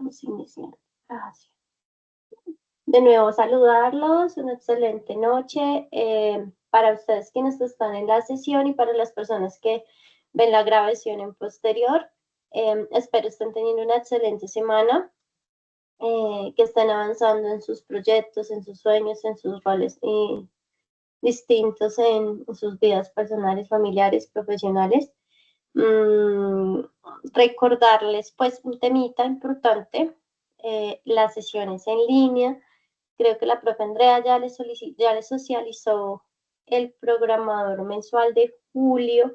Vamos a iniciar. Gracias. De nuevo saludarlos, una excelente noche para ustedes quienes están en la sesión y para las personas que ven la grabación en posterior. Espero estén teniendo una excelente semana, que estén avanzando en sus proyectos, en sus sueños, en sus roles distintos en sus vidas personales, familiares, profesionales. Recordarles pues un temita importante, las sesiones en línea. Creo que la profe Andrea ya les socializó el programador mensual de julio.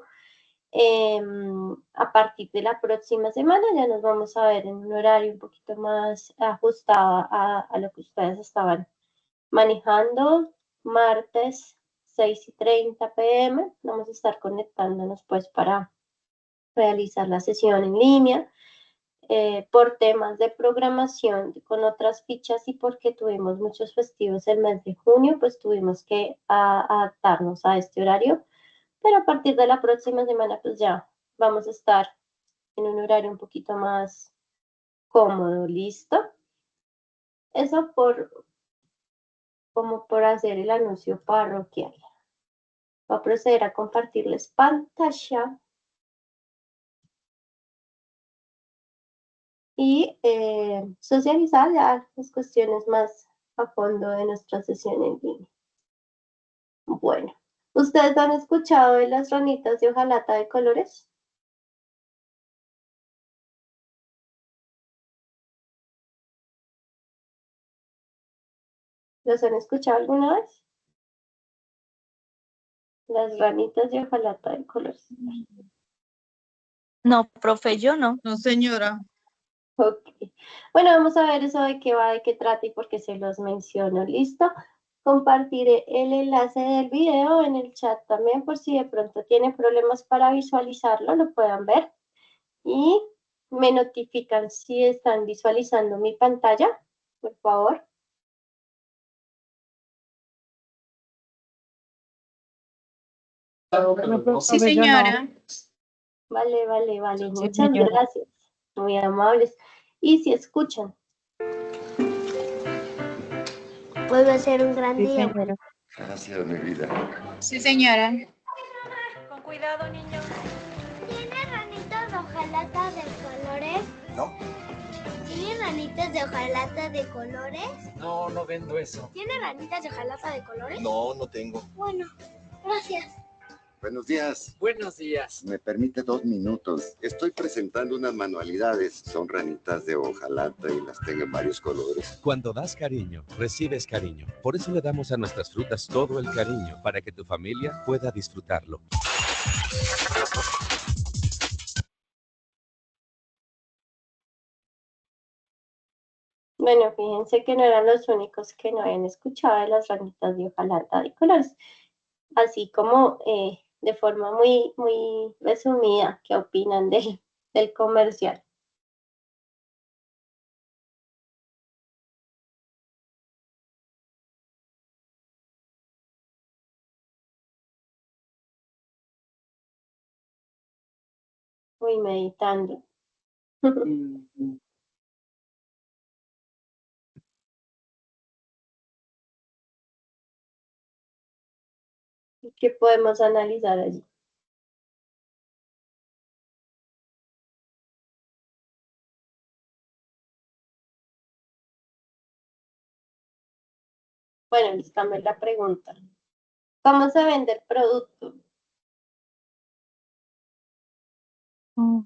A partir de la próxima semana ya nos vamos a ver en un horario un poquito más ajustado a lo que ustedes estaban manejando. Martes 6:30 p.m. Vamos a estar conectándonos pues para realizar la sesión en línea. Por temas de programación con otras fichas y porque tuvimos muchos festivos el mes de junio, pues tuvimos que adaptarnos a este horario, pero a partir de la próxima semana pues ya vamos a estar en un horario un poquito más cómodo, ¿listo? Eso como por hacer el anuncio parroquial. Voy a proceder a compartirles pantalla y socializar ya las cuestiones más a fondo de nuestra sesión en línea. Bueno, ¿ustedes han escuchado de las ranitas de hojalata de colores? ¿Los han escuchado alguna vez? Las ranitas de hojalata de colores. No, profe, yo no. No, señora. Ok. Bueno, vamos a ver eso de qué va, de qué trata y por qué se los menciono. ¿Listo? Compartiré el enlace del video en el chat también por si de pronto tienen problemas para visualizarlo, lo puedan ver. Y me notifican si están visualizando mi pantalla, por favor. Sí, señora. Vale, vale, vale. Sí, Muchas señora. gracias. Muy amables. Y si escuchan. Vuelve a ser un gran Sí, día. señora. Gracias, mi vida. Sí, señora. Con cuidado, niños. ¿Tiene ranitas de hojalata de colores? ¿No? ¿Tiene ranitas de hojalata de colores? No, no vendo eso. ¿Tiene ranitas de hojalata de colores? No, no tengo. Bueno, gracias. Buenos días. Buenos días. Me permite 2 minutos. Estoy presentando unas manualidades. Son ranitas de hojalata y las tengo en varios colores. Cuando das cariño, recibes cariño. Por eso le damos a nuestras frutas todo el cariño, para que tu familia pueda disfrutarlo. Bueno, fíjense que no eran los únicos que no habían escuchado de las ranitas de hojalata de colores. Así como de forma muy, muy resumida, ¿qué opinan del comercial? Voy meditando. ¿Qué podemos analizar allí? Bueno, les cambio la pregunta. ¿Cómo se vende el producto? Mm.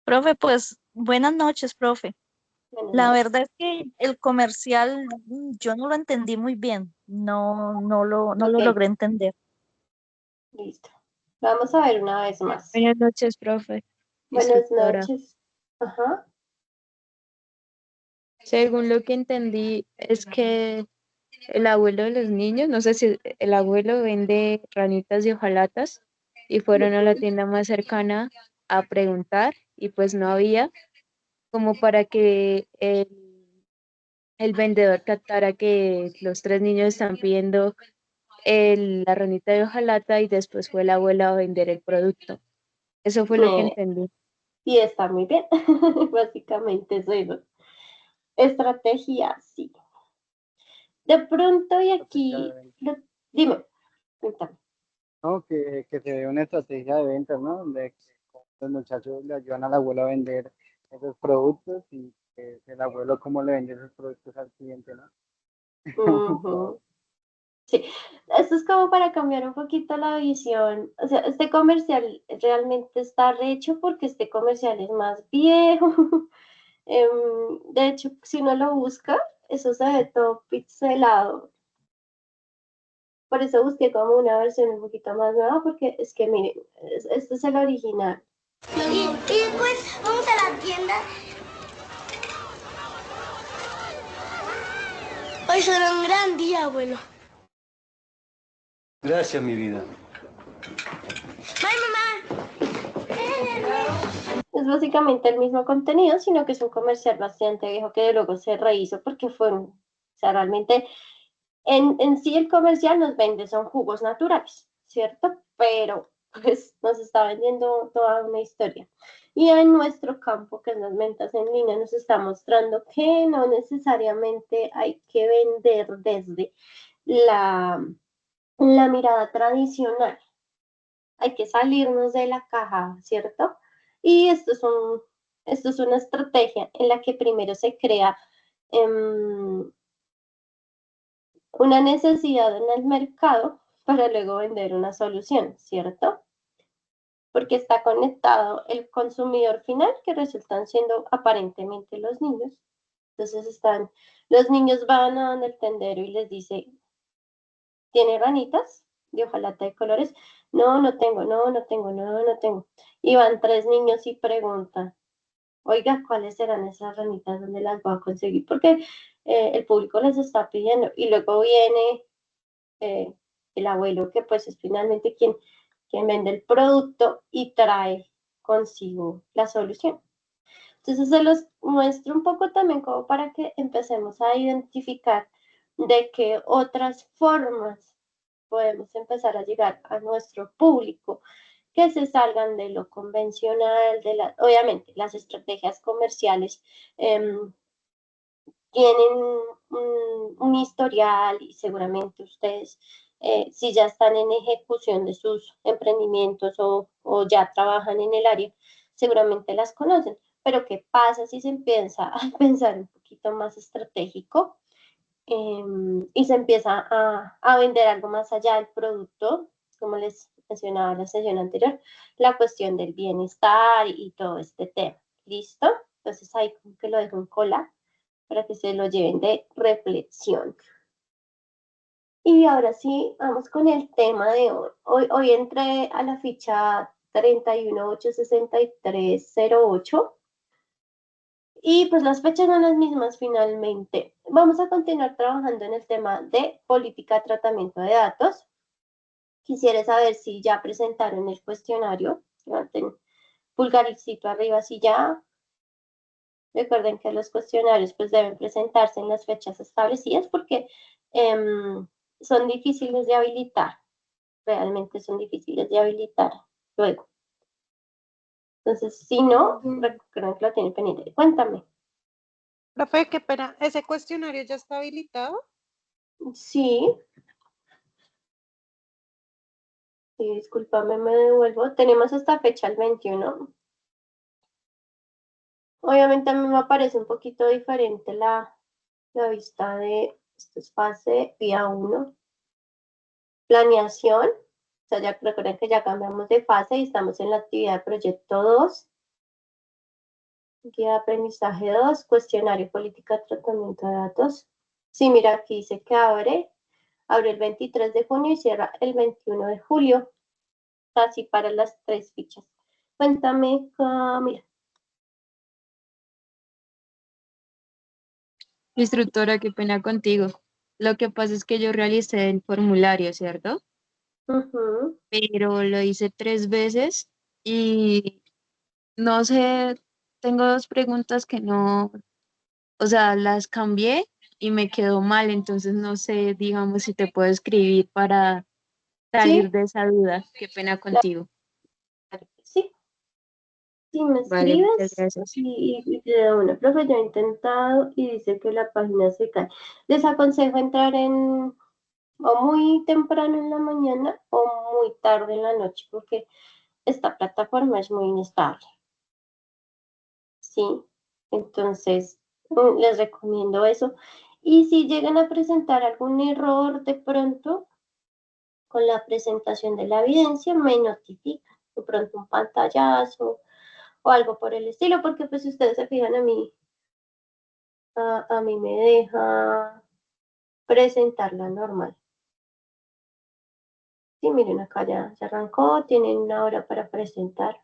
Profe, pues buenas noches, profe. Bueno, La no. verdad es que el comercial yo no lo entendí muy bien. No lo Ok, logré entender. listo. Vamos a ver una vez más. Buenas noches, profe. Buenas Instructora. noches. Ajá. Según lo que entendí, es que el abuelo de los niños, no sé si el abuelo vende ranitas de hojalatas y fueron a la tienda más cercana a preguntar y pues no había, como para que el vendedor captara que los 3 niños están pidiendo la ranita de hojalata y después fue el abuelo a vender el producto. Eso fue lo que Eh, entendí. y está muy bien. Básicamente es eso. Estrategia, sí. De pronto, y Estrategia de aquí, ventas. dime, cuéntame. No, que se ve una estrategia de ventas, ¿no? Donde los muchachos le ayudan al abuelo a vender esos productos y que el abuelo cómo le vende esos productos al cliente, ¿no? Ujú. Sí, esto es como para cambiar un poquito la visión. O sea, este comercial realmente está rehecho porque este comercial es más viejo. De hecho, si uno lo busca, eso se ve todo pixelado. Por eso busqué como una versión un poquito más nueva, porque es que miren, este es el original. Y después vamos a la tienda. Hoy será un gran día, abuelo. Gracias, mi vida. ¡Bye, mamá! Es básicamente el mismo contenido, sino que es un comercial bastante viejo que luego se rehizo porque o sea, realmente en sí el comercial nos vende son jugos naturales, ¿cierto? Pero pues nos está vendiendo toda una historia. Y en nuestro campo, que es las ventas en línea, nos está mostrando que no necesariamente hay que vender desde la mirada tradicional. Hay que salirnos de la caja, ¿cierto? Y esto es una estrategia en la que primero se crea una necesidad en el mercado para luego vender una solución, ¿cierto? Porque está conectado el consumidor final, que resultan siendo aparentemente los niños. Entonces los niños van a donde el tendero y les dice, ¿tiene ranitas de hojalata de colores? No, no tengo, no, no tengo, no, no tengo. Y van tres niños y preguntan, oiga, ¿cuáles serán esas ranitas? ¿Dónde las voy a conseguir? Porque el público les está pidiendo. Y luego viene eh, el abuelo, que pues es finalmente quien vende el producto y trae consigo la solución. Entonces se los muestro un poco también como para que empecemos a identificar de qué otras formas podemos empezar a llegar a nuestro público que se salgan de lo convencional, obviamente las estrategias comerciales tienen un historial y seguramente ustedes, si ya están en ejecución de sus emprendimientos o ya trabajan en el área, seguramente las conocen. Pero ¿qué pasa si se empieza a pensar un poquito más estratégico y se empieza a vender algo más allá del producto, como les mencionaba en la sesión anterior, la cuestión del bienestar y todo este tema? ¿Listo? Entonces ahí como que lo dejo en cola para que se lo lleven de reflexión. Y ahora sí, vamos con el tema de hoy. Hoy entré a la ficha 3186308 y pues las fechas son las mismas finalmente. Vamos a continuar trabajando en el tema de política de tratamiento de datos. Quisiera saber si ya presentaron el cuestionario. Levanten pulgarcito arriba si ya. Recuerden que los cuestionarios pues deben presentarse en las fechas establecidas porque son difíciles de habilitar, realmente son difíciles de habilitar luego. Entonces, si no, recuerden que lo tienen pendiente. Cuéntame. Profe, qué pena. ¿Ese cuestionario ya está habilitado? Sí, sí, discúlpame, me devuelvo. Tenemos esta fecha el 21. Obviamente a mí me parece un poquito diferente la vista de, esto es fase día 1. Planeación, o sea, ya recuerden que ya cambiamos de fase y estamos en la actividad de proyecto 2, guía de aprendizaje 2, cuestionario política de tratamiento de datos. Sí, mira, aquí dice que abre el 23 de junio y cierra el 21 de julio, así para las 3 fichas. Cuéntame, Camila. Instructora, qué pena contigo. Lo que pasa es que yo realicé el formulario, ¿cierto? Pero lo hice 3 veces y no sé, tengo dos preguntas que no, o sea, las cambié y me quedó mal, entonces no sé, digamos, si te puedo escribir para salir Sí, de esa duda. Qué pena contigo. claro que sí. Si me Vale, muchas escribes gracias. y te da una, profe, yo he intentado y dice que la página se cae. Les aconsejo entrar o muy temprano en la mañana o muy tarde en la noche, porque esta plataforma es muy inestable. Sí, entonces les recomiendo eso. Y si llegan a presentar algún error de pronto con la presentación de la evidencia, me notifican. De pronto un pantallazo o algo por el estilo, porque pues si ustedes se fijan a mí me deja presentarla normal. Sí, miren, acá ya arrancó, tienen una hora para presentar.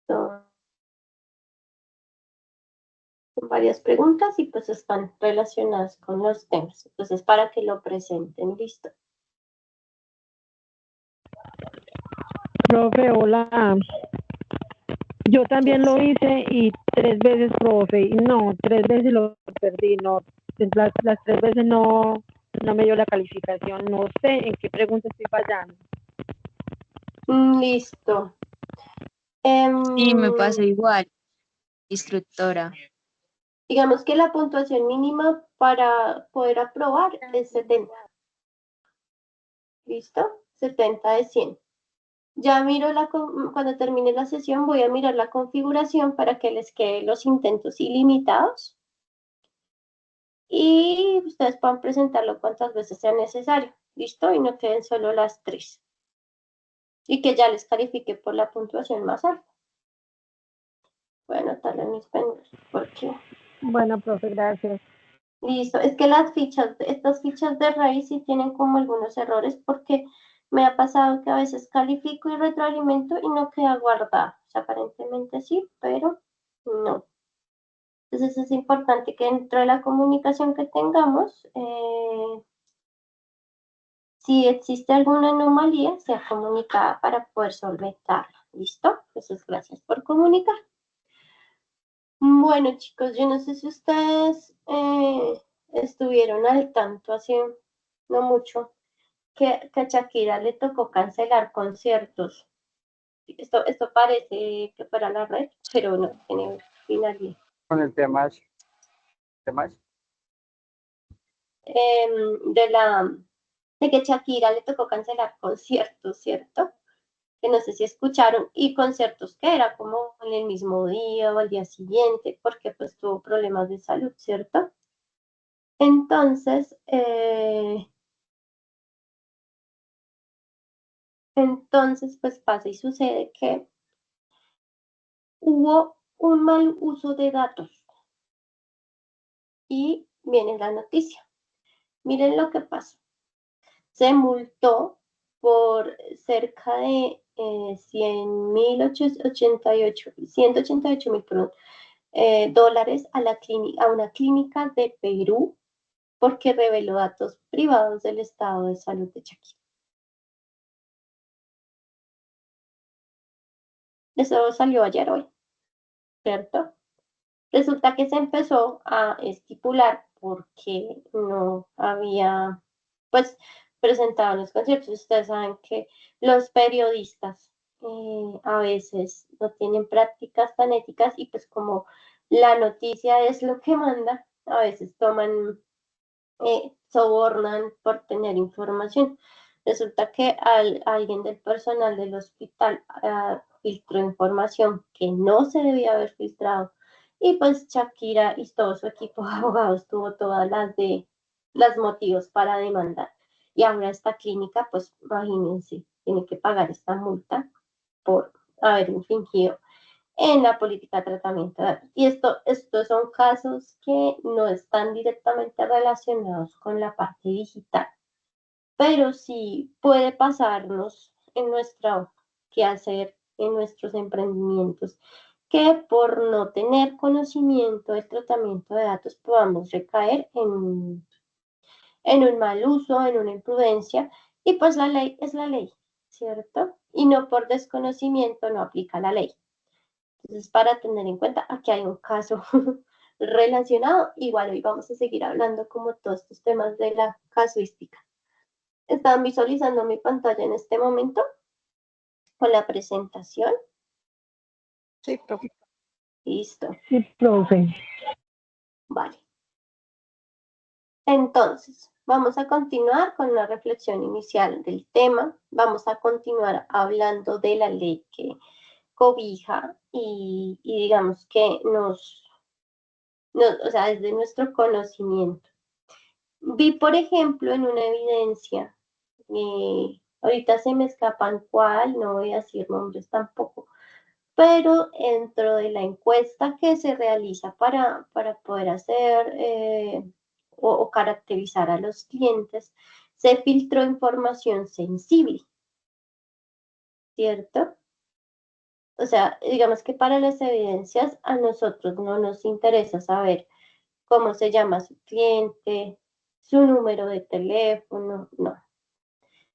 Son varias preguntas y pues están relacionadas con los temas. Entonces, para que lo presenten, listo. Profe, hola. Yo también lo hice y 3 veces, profe, y no, 3 veces lo perdí, no, las 3 veces no me dio la calificación, no sé en qué pregunta estoy fallando. Listo. Sí, me pasa igual, instructora. Digamos que la puntuación mínima para poder aprobar es 70. ¿Listo? 70 de 100. Ya miro cuando termine la sesión, voy a mirar la configuración para que les queden los intentos ilimitados y ustedes puedan presentarlo cuantas veces sea necesario. ¿Listo? Y no queden solo las 3. Y que ya les califique por la puntuación más alta. Voy a anotarlo en mis pendientes porque... Bueno, profe, gracias. Listo, es que estas fichas de raíz sí tienen como algunos errores porque me ha pasado que a veces califico y retroalimento y no queda guardado. O sea, aparentemente sí, pero no. Entonces es importante que dentro de la comunicación que tengamos, si existe alguna anomalía, sea comunicada para poder solventarla. ¿Listo? Entonces, gracias por comunicar. Bueno, chicos, yo no sé si ustedes estuvieron al tanto hace no mucho que a Shakira le tocó cancelar conciertos. Esto parece que fuera la red, pero no tiene finalidad. Con el tema, De que Shakira le tocó cancelar conciertos, ¿cierto? Que no sé si escucharon, y conciertos que era como en el mismo día o al día siguiente, porque pues tuvo problemas de salud, ¿cierto? Entonces, pues pasa y sucede que hubo un mal uso de datos. Y viene la noticia. Miren lo que pasó. Se multó por cerca de 188.000 dólares a una clínica de Perú porque reveló datos privados del estado de salud de Shakira. Eso salió ayer hoy, ¿cierto? Resulta que se empezó a estipular porque no había, pues, presentado los conciertos. Ustedes saben que los periodistas a veces no tienen prácticas tan éticas y pues como la noticia es lo que manda, a veces sobornan por tener información. Resulta que alguien del personal del hospital filtró información que no se debía haber filtrado y pues Shakira y todo su equipo de abogados tuvo todas las motivos para demandar. Y ahora esta clínica, pues imagínense, tiene que pagar esta multa por haber infringido en la política de tratamiento de datos. Y estos son casos que no están directamente relacionados con la parte digital, pero sí puede pasarnos en nuestro quehacer, en nuestros emprendimientos, que por no tener conocimiento del tratamiento de datos podamos recaer en un mal uso, en una imprudencia, y pues la ley es la ley, ¿cierto? Y no por desconocimiento no aplica la ley. Entonces, para tener en cuenta, aquí hay un caso relacionado. Igual hoy vamos a seguir hablando como todos estos temas de la casuística. Están visualizando mi pantalla en este momento con la presentación. Sí, profe. Listo, Sí, profe. vale. Entonces, vamos a continuar con la reflexión inicial del tema. Vamos a continuar hablando de la ley que cobija y digamos que o sea, desde nuestro conocimiento. Vi, por ejemplo, en una evidencia, ahorita se me escapan cuál, no voy a decir nombres tampoco, pero dentro de la encuesta que se realiza para poder hacer o caracterizar a los clientes, se filtró información sensible, ¿cierto? O sea, digamos que para las evidencias a nosotros no nos interesa saber cómo se llama su cliente, su número de teléfono, no.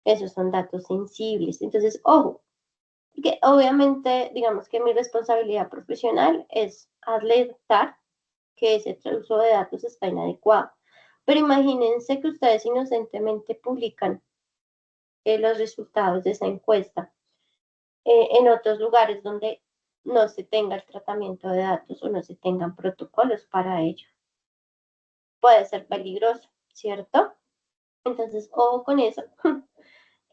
Esos son datos sensibles. Entonces, ojo, que obviamente, digamos que mi responsabilidad profesional es alertar que ese uso de datos está inadecuado. Pero imagínense que ustedes inocentemente publican los resultados de esa encuesta en otros lugares donde no se tenga el tratamiento de datos o no se tengan protocolos para ello. Puede ser peligroso, ¿cierto? Entonces, ojo con eso.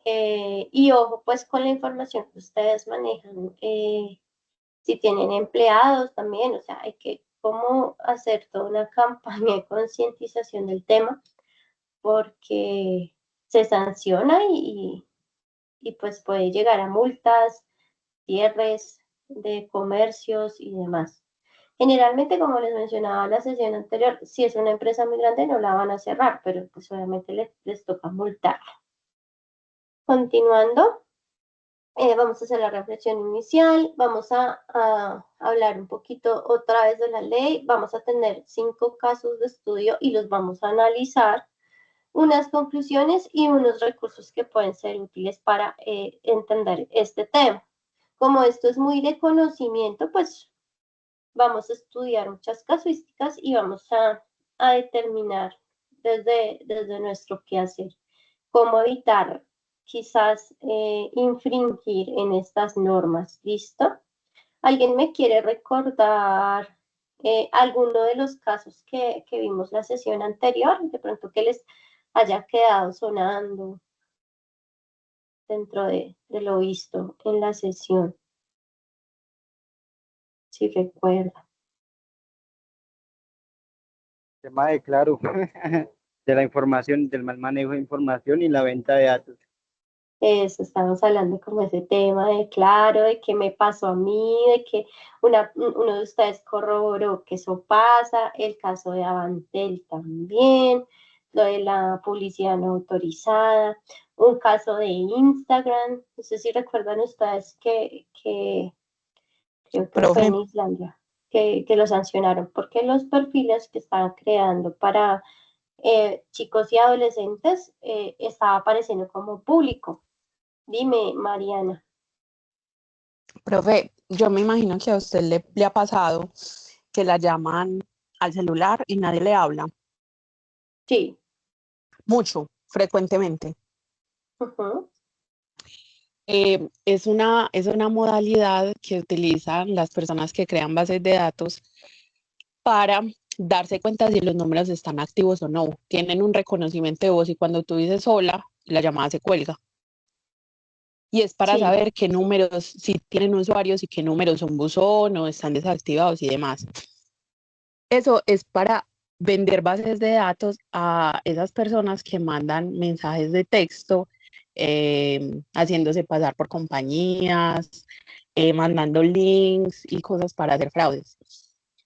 Y ojo, pues con la información que ustedes manejan. Si tienen empleados también, o sea, hay que como hacer toda una campaña de concientización del tema porque se sanciona y pues puede llegar a multas, cierres de comercios y demás. Generalmente, como les mencionaba en la sesión anterior, si es una empresa muy grande no la van a cerrar, pero pues obviamente les toca multar. Continuando, vamos a hacer la reflexión inicial, vamos a hablar un poquito otra vez de la ley, vamos a tener 5 casos de estudio y los vamos a analizar, unas conclusiones y unos recursos que pueden ser útiles para entender este tema. Como esto es muy de conocimiento, pues vamos a estudiar muchas casuísticas y vamos a determinar desde nuestro quehacer cómo evitar quizás infringir en estas normas. ¿Listo? ¿Alguien me quiere recordar alguno de los casos que vimos la sesión anterior? De pronto que les haya quedado sonando dentro de lo visto en la sesión, si recuerda. Tema de claro, de la información, del mal manejo de información y la venta de datos. Eso, estamos hablando como ese tema de claro, de qué me pasó a mí, de que uno de ustedes corroboró que eso pasa, el caso de Avantel también, lo de la publicidad no autorizada, un caso de Instagram, no sé si recuerdan ustedes que creo que fue Profe, en Islandia, que lo sancionaron, porque los perfiles que estaban creando para chicos y adolescentes estaba apareciendo como público. Dime, Mariana. profe, yo me imagino que a usted le ha pasado que la llaman al celular y nadie le habla, Sí. mucho, frecuentemente. Ujú. Es una modalidad que utilizan las personas que crean bases de datos para darse cuenta si los números están activos o no. Tienen un reconocimiento de voz y cuando tú dices hola, la llamada se cuelga. Y es para Sí. saber qué números, si tienen usuarios y qué números son buzón o están desactivados y demás. Eso es para vender bases de datos a esas personas que mandan mensajes de texto, haciéndose pasar por compañías, mandando links y cosas para hacer fraudes.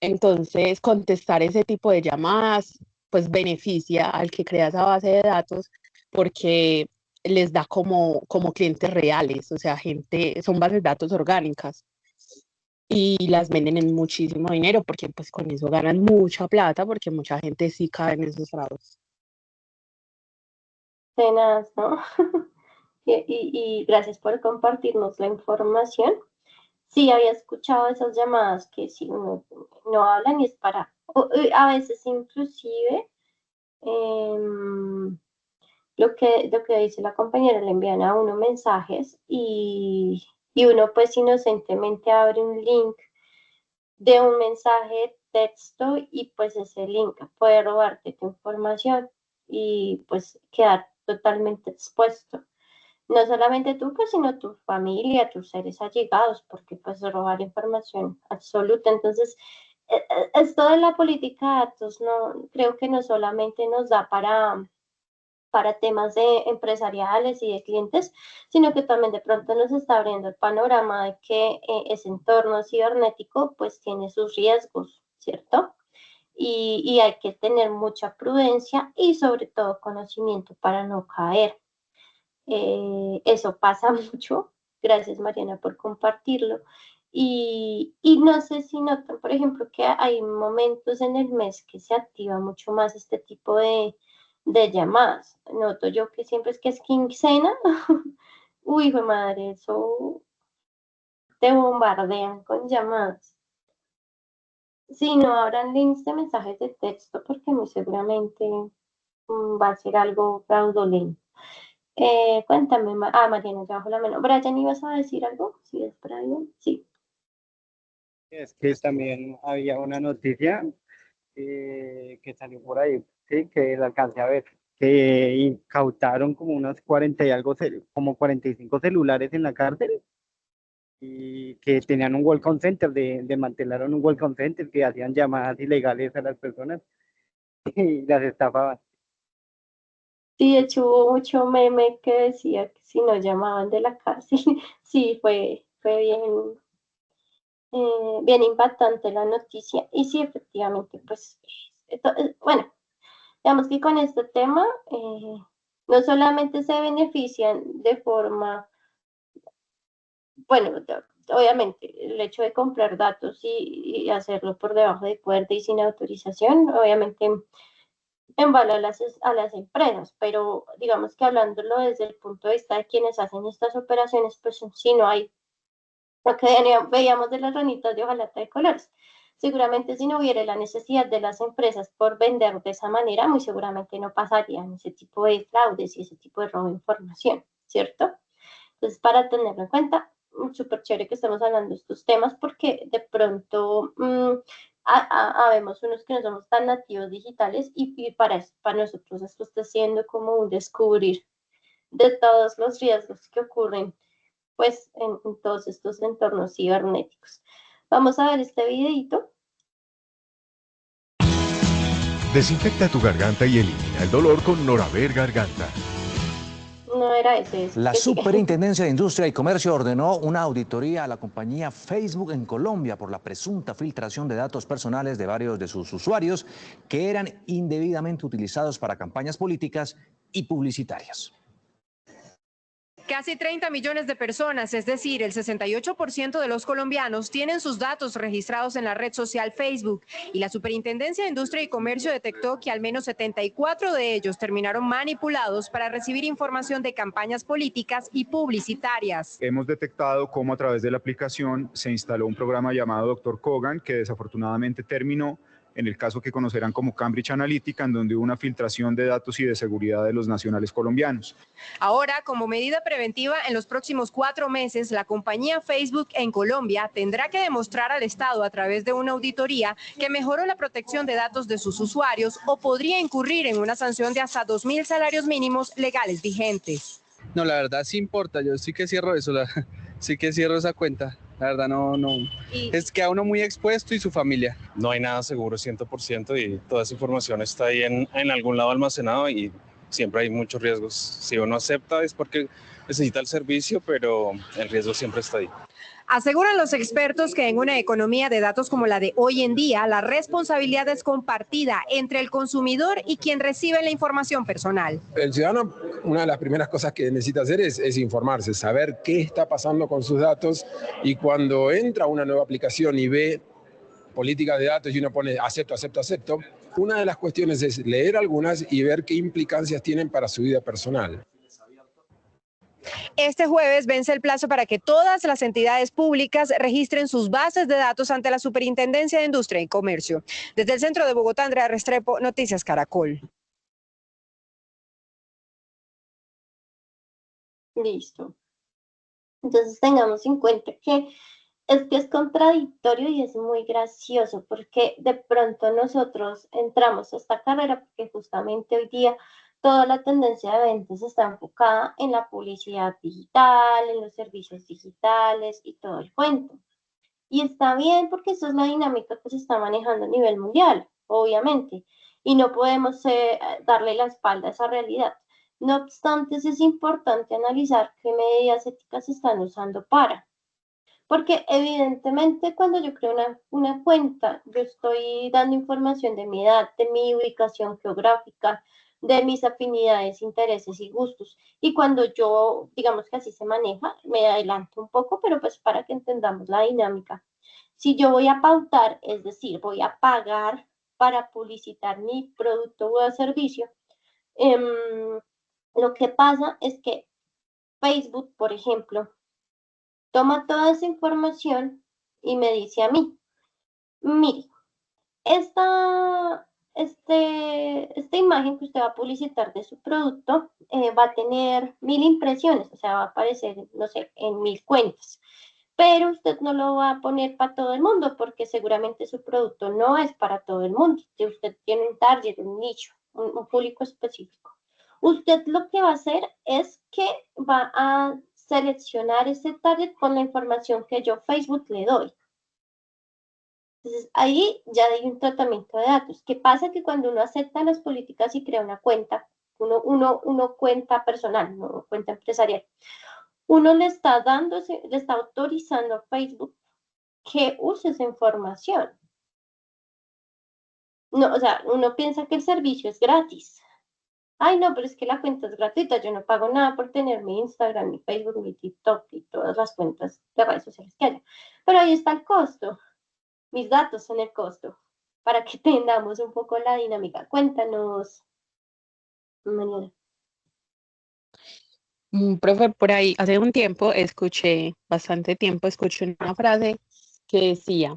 Entonces, contestar ese tipo de llamadas, pues beneficia al que crea esa base de datos porque les da como clientes reales, o sea, son bases de datos orgánicas y las venden en muchísimo dinero porque pues con eso ganan mucha plata porque mucha gente sí cae en esos fraudes. Tenaz, ¿no? Y gracias por compartirnos la información. Sí, había escuchado esas llamadas que si uno no hablan y es para, a veces inclusive, em, lo que dice la compañera, le envían a uno mensajes y uno pues inocentemente abre un link de un mensaje de texto y pues ese link puede robarte tu información y pues quedar totalmente expuesto. No solamente tú, pues, sino tu familia, tus seres allegados, porque pues robar información absoluta. Entonces, esto de la política de datos no, creo que no solamente nos da para temas de empresariales y de clientes, sino que también de pronto nos está abriendo el panorama de que ese entorno cibernético pues tiene sus riesgos, ¿cierto? Y hay que tener mucha prudencia y sobre todo conocimiento para no caer. Eso pasa mucho. Gracias, Mariana, por compartirlo. Y no sé si notan, por ejemplo, que hay momentos en el mes que se activa mucho más este tipo de llamadas. Noto yo que siempre es quincena. Uy, hijo de madre, eso te bombardean con llamadas. Si no abran links de mensajes de texto, porque muy seguramente va a ser algo fraudulento. Cuéntame, Mariana, te bajo la mano. Brian, ¿ibas a decir algo? ¿Sí es Brian? Sí. Es que también había una noticia que salió por ahí, sí, que la alcancé a ver, que incautaron como unos 40 y algo, como 45 celulares en la cárcel y que tenían un welcome center, desmantelaron un welcome center que hacían llamadas ilegales a las personas y las estafaban. Sí, de hecho hubo mucho meme que decía que si no llamaban de la cárcel, sí, fue bien impactante la noticia. Y sí, efectivamente, pues, bueno, digamos que con este tema no solamente se benefician de forma, bueno, obviamente el hecho de comprar datos y hacerlo por debajo de cuerda y sin autorización, obviamente embala a las empresas, pero digamos que hablándolo desde el punto de vista de quienes hacen estas operaciones, pues si no hay lo que veíamos de las ranitas de hojalata de colores. Seguramente si no hubiera la necesidad de las empresas por vender de esa manera, muy seguramente no pasarían ese tipo de fraudes y ese tipo de robo de información, ¿cierto? Entonces, para tenerlo en cuenta, súper chévere que estamos hablando de estos temas porque de pronto habemos unos que no somos tan nativos digitales y para nosotros esto está siendo como un descubrir de todos los riesgos que ocurren pues en todos estos entornos cibernéticos. Vamos a ver este videito. Desinfecta tu garganta y elimina el dolor con Noraver Garganta. No era ese. La Superintendencia de Industria y Comercio ordenó una auditoría a la compañía Facebook en Colombia por la presunta filtración de datos personales de varios de sus usuarios que eran indebidamente utilizados para campañas políticas y publicitarias. Casi 30 millones de personas, es decir, el 68% de los colombianos, tienen sus datos registrados en la red social Facebook y la Superintendencia de Industria y Comercio detectó que al menos 74 de ellos terminaron manipulados para recibir información de campañas políticas y publicitarias. Hemos detectado cómo a través de la aplicación se instaló un programa llamado Dr. Kogan que desafortunadamente terminó en el caso que conocerán como Cambridge Analytica, en donde hubo una filtración de datos y de seguridad de los nacionales colombianos. Ahora, como medida preventiva, en los próximos 4 meses, la compañía Facebook en Colombia tendrá que demostrar al Estado a través de una auditoría que mejoró la protección de datos de sus usuarios o podría incurrir en una sanción de hasta 2.000 salarios mínimos legales vigentes. No, la verdad sí importa, yo sí que cierro eso, sí que cierro esa cuenta. La verdad no. Es que a uno muy expuesto y su familia. No hay nada seguro 100% y toda esa información está ahí en algún lado almacenado y siempre hay muchos riesgos. Si uno acepta es porque necesita el servicio, pero el riesgo siempre está ahí. Aseguran los expertos que en una economía de datos como la de hoy en día, la responsabilidad es compartida entre el consumidor y quien recibe la información personal. El ciudadano, una de las primeras cosas que necesita hacer es informarse, saber qué está pasando con sus datos, y cuando entra a una nueva aplicación y ve políticas de datos y uno pone acepto, una de las cuestiones es leer algunas y ver qué implicancias tienen para su vida personal. Este jueves vence el plazo para que todas las entidades públicas registren sus bases de datos ante la Superintendencia de Industria y Comercio. Desde el centro de Bogotá, Andrea Restrepo, Noticias Caracol. Listo. Entonces tengamos en cuenta que Es que es contradictorio y es muy gracioso porque de pronto nosotros entramos a esta carrera porque justamente hoy día toda la tendencia de ventas está enfocada en la publicidad digital, en los servicios digitales y todo el cuento. Y está bien porque eso es la dinámica que se está manejando a nivel mundial, obviamente, y no podemos darle la espalda a esa realidad. No obstante, es importante analizar qué medidas éticas se están usando para. Porque evidentemente cuando yo creo una cuenta, yo estoy dando información de mi edad, de mi ubicación geográfica, de mis afinidades, intereses y gustos. Y cuando yo, digamos que así se maneja, me adelanto un poco, pero pues para que entendamos la dinámica. Si yo voy a pautar, es decir, voy a pagar para publicitar mi producto o servicio, lo que pasa es que Facebook, por ejemplo, toma toda esa información y me dice a mí, mire, esta imagen que usted va a publicitar de su producto va a tener 1000 impresiones, o sea, va a aparecer, no sé, en 1000 cuentas. Pero usted no lo va a poner para todo el mundo porque seguramente su producto no es para todo el mundo. Si usted tiene un target, un nicho, un público específico. Usted lo que va a hacer es que va a seleccionar ese target con la información que yo Facebook le doy. Entonces, ahí ya hay un tratamiento de datos. ¿Qué pasa? Que cuando uno acepta las políticas y crea una cuenta, uno cuenta personal, no cuenta empresarial, uno le está autorizando a Facebook que use esa información. No, o sea, uno piensa que el servicio es gratis. Ay, no, pero es que la cuenta es gratuita. Yo no pago nada por tener mi Instagram, mi Facebook, mi TikTok y todas las cuentas de redes sociales que haya. Pero ahí está el costo. Mis datos son el costo. Para que entendamos un poco la dinámica. Cuéntanos, Manuela. Profe, por ahí hace un tiempo bastante tiempo, escuché una frase que decía,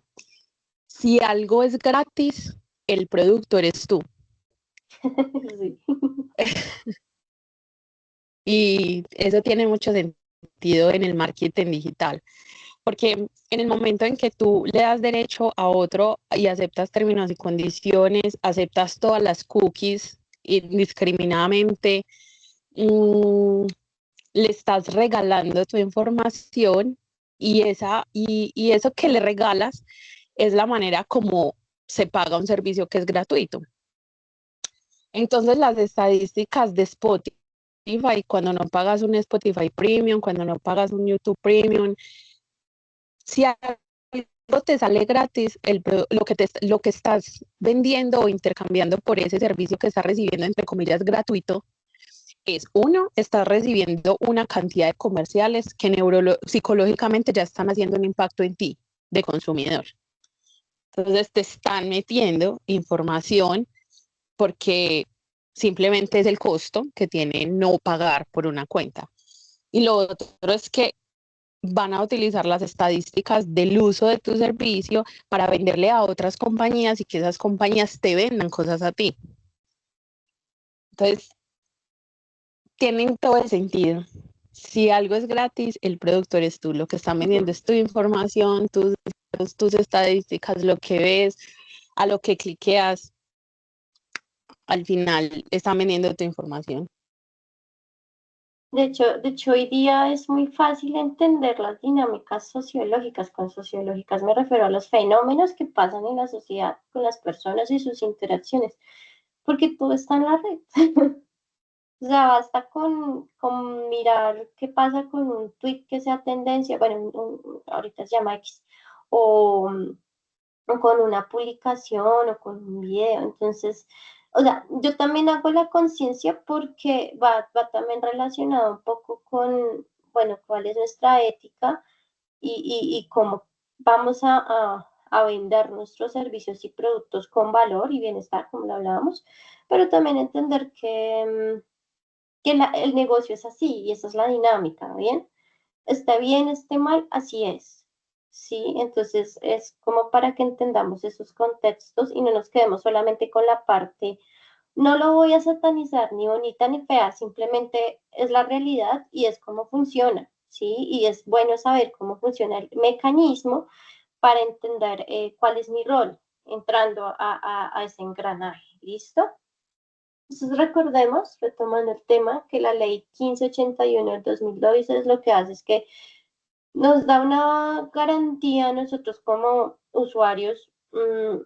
si algo es gratis, el producto eres tú. Sí. Y eso tiene mucho sentido en el marketing digital, porque en el momento en que tú le das derecho a otro y aceptas términos y condiciones, aceptas todas las cookies indiscriminadamente, le estás regalando tu información y eso que le regalas es la manera como se paga un servicio que es gratuito. Entonces, las estadísticas de Spotify, cuando no pagas un Spotify Premium, cuando no pagas un YouTube Premium, si algo te sale gratis, lo que estás vendiendo o intercambiando por ese servicio que estás recibiendo, entre comillas, gratuito, es uno, estás recibiendo una cantidad de comerciales que psicológicamente ya están haciendo un impacto en ti, de consumidor. Entonces te están metiendo información porque simplemente es el costo que tiene no pagar por una cuenta. Y lo otro es que van a utilizar las estadísticas del uso de tu servicio para venderle a otras compañías y que esas compañías te vendan cosas a ti. Entonces, tienen todo el sentido. Si algo es gratis, el producto eres tú. Lo que están vendiendo es tu información, tus estadísticas, lo que ves, a lo que cliqueas. Al final están vendiendo tu información. De hecho, hoy día es muy fácil entender las dinámicas sociológicas. Con sociológicas me refiero a los fenómenos que pasan en la sociedad con las personas y sus interacciones, porque todo está en la red. O sea, basta con mirar qué pasa con un tweet que sea tendencia, bueno, ahorita se llama X, o con una publicación o con un video. Entonces, o sea, yo también hago la conciencia porque va también relacionado un poco con, bueno, cuál es nuestra ética y cómo vamos a vender nuestros servicios y productos con valor y bienestar, como lo hablábamos, pero también entender que el negocio es así y esa es la dinámica, ¿bien? Esté bien, esté mal, así es. ¿Sí? Entonces es como para que entendamos esos contextos y no nos quedemos solamente con la parte, no lo voy a satanizar ni bonita ni fea, simplemente es la realidad y es cómo funciona. ¿sí? Y es bueno saber cómo funciona el mecanismo para entender cuál es mi rol entrando a ese engranaje, ¿listo? Entonces recordemos, retomando el tema, que la ley 1581 del 2002 es lo que hace es que nos da una garantía a nosotros como usuarios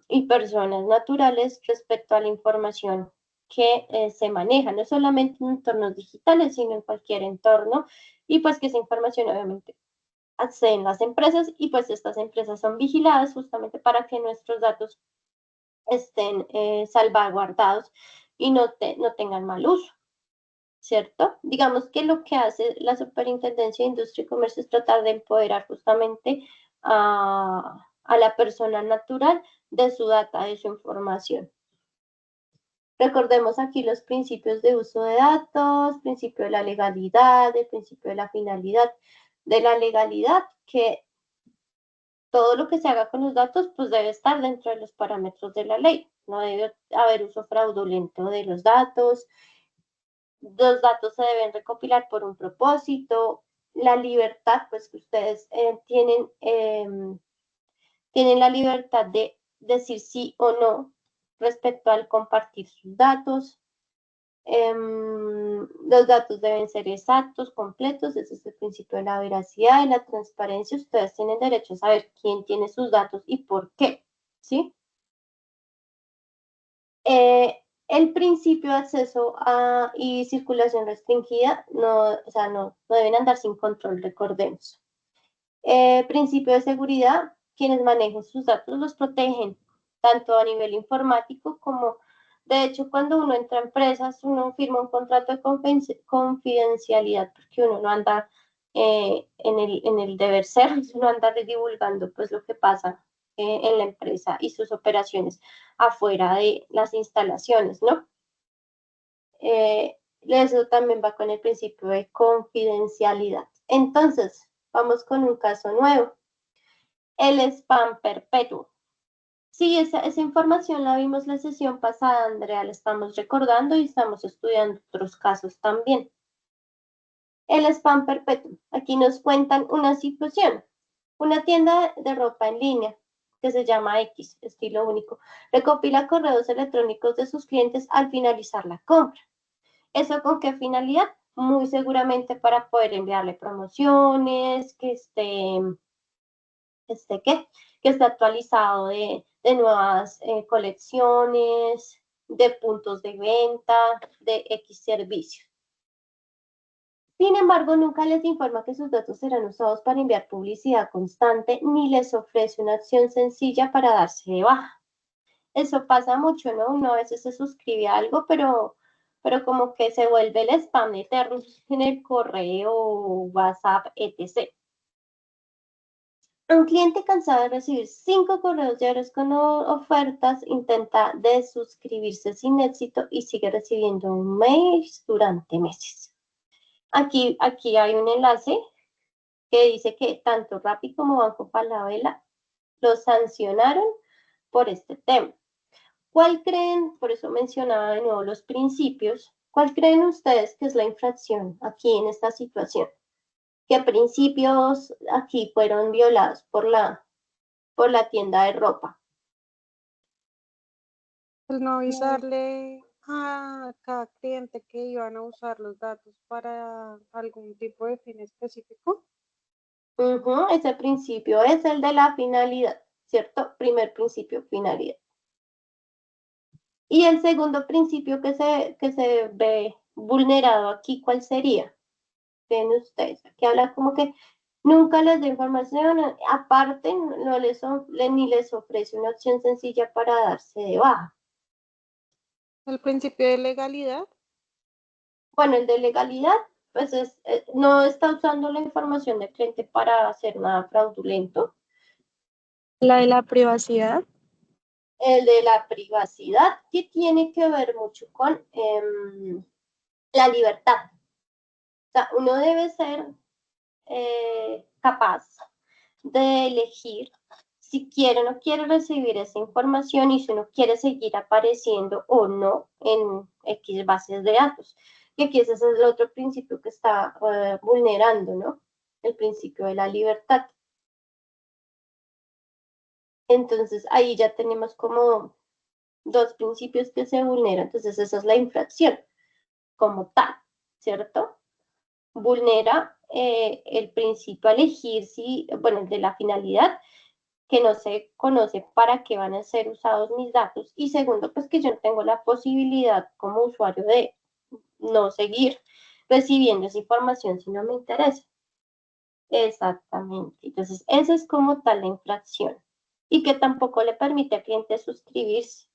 y personas naturales respecto a la información que se maneja, no solamente en entornos digitales, sino en cualquier entorno, y pues que esa información obviamente acceden las empresas y pues estas empresas son vigiladas justamente para que nuestros datos estén salvaguardados y no tengan mal uso, ¿cierto? Digamos que lo que hace la Superintendencia de Industria y Comercio es tratar de empoderar justamente a la persona natural de su data, de su información. Recordemos aquí los principios de uso de datos, principio de la legalidad, el principio de la finalidad. De la legalidad, que todo lo que se haga con los datos pues debe estar dentro de los parámetros de la ley. No debe haber uso fraudulento de los datos. Los datos se deben recopilar por un propósito. La libertad, pues que ustedes tienen la libertad de decir sí o no respecto al compartir sus datos. Los datos deben ser exactos, completos, ese es el principio de la veracidad y la transparencia. Ustedes tienen derecho a saber quién tiene sus datos y por qué, ¿sí? El principio de acceso y circulación restringida no deben andar sin control, recordemos. Principio de seguridad, quienes manejen sus datos los protegen, tanto a nivel informático como, de hecho, cuando uno entra a empresas, uno firma un contrato de confidencialidad, porque uno no anda en el deber ser, uno anda divulgando pues lo que pasa en la empresa y sus operaciones afuera de las instalaciones, ¿no? Eso también va con el principio de confidencialidad. Entonces, vamos con un caso nuevo. El spam perpetuo. Sí, esa información la vimos la sesión pasada, Andrea, la estamos recordando y estamos estudiando otros casos también. El spam perpetuo. Aquí nos cuentan una situación. Una tienda de ropa en línea que se llama X, estilo único, recopila correos electrónicos de sus clientes al finalizar la compra. ¿Eso con qué finalidad? Muy seguramente para poder enviarle promociones, que esté actualizado de nuevas colecciones, de puntos de venta, de X servicios. Sin embargo, nunca les informa que sus datos serán usados para enviar publicidad constante, ni les ofrece una acción sencilla para darse de baja. Eso pasa mucho, ¿no? Uno a veces se suscribe a algo, pero como que se vuelve el spam eterno en el correo, WhatsApp, etc. Un cliente cansado de recibir 5 correos diarios con ofertas intenta desuscribirse sin éxito y sigue recibiendo un mail durante meses. Aquí hay un enlace que dice que tanto Rappi como Banco Falabella lo sancionaron por este tema. ¿Cuál creen, por eso mencionaba de nuevo los principios, cuál creen ustedes que es la infracción aquí en esta situación? ¿Qué principios aquí fueron violados por la tienda de ropa? El no avisarle a cada cliente que iban a usar los datos para algún tipo de fin específico. Ese principio es el de la finalidad, ¿cierto? Primer principio, finalidad. Y el segundo principio que se ve vulnerado aquí, ¿cuál sería? Ven ustedes, aquí habla como que nunca les da información, aparte ni les ofrece una opción sencilla para darse de baja. El principio de legalidad. Bueno, el de legalidad, pues no está usando la información del cliente para hacer nada fraudulento. La de la privacidad. El de la privacidad, que tiene que ver mucho con la libertad. O sea, uno debe ser capaz de elegir si quiere o no quiere recibir esa información y si uno quiere seguir apareciendo o no en X bases de datos. Y aquí ese es el otro principio que está vulnerando, ¿no? el principio de la libertad. Entonces ahí ya tenemos como dos principios que se vulneran, entonces esa es la infracción como tal, ¿cierto? Vulnera el principio a elegir si, bueno, el de la finalidad, que no se conoce para qué van a ser usados mis datos, y segundo, pues que yo no tengo la posibilidad como usuario de no seguir recibiendo esa información si no me interesa. Exactamente, entonces esa es como tal la infracción, y que tampoco le permite al cliente suscribirse.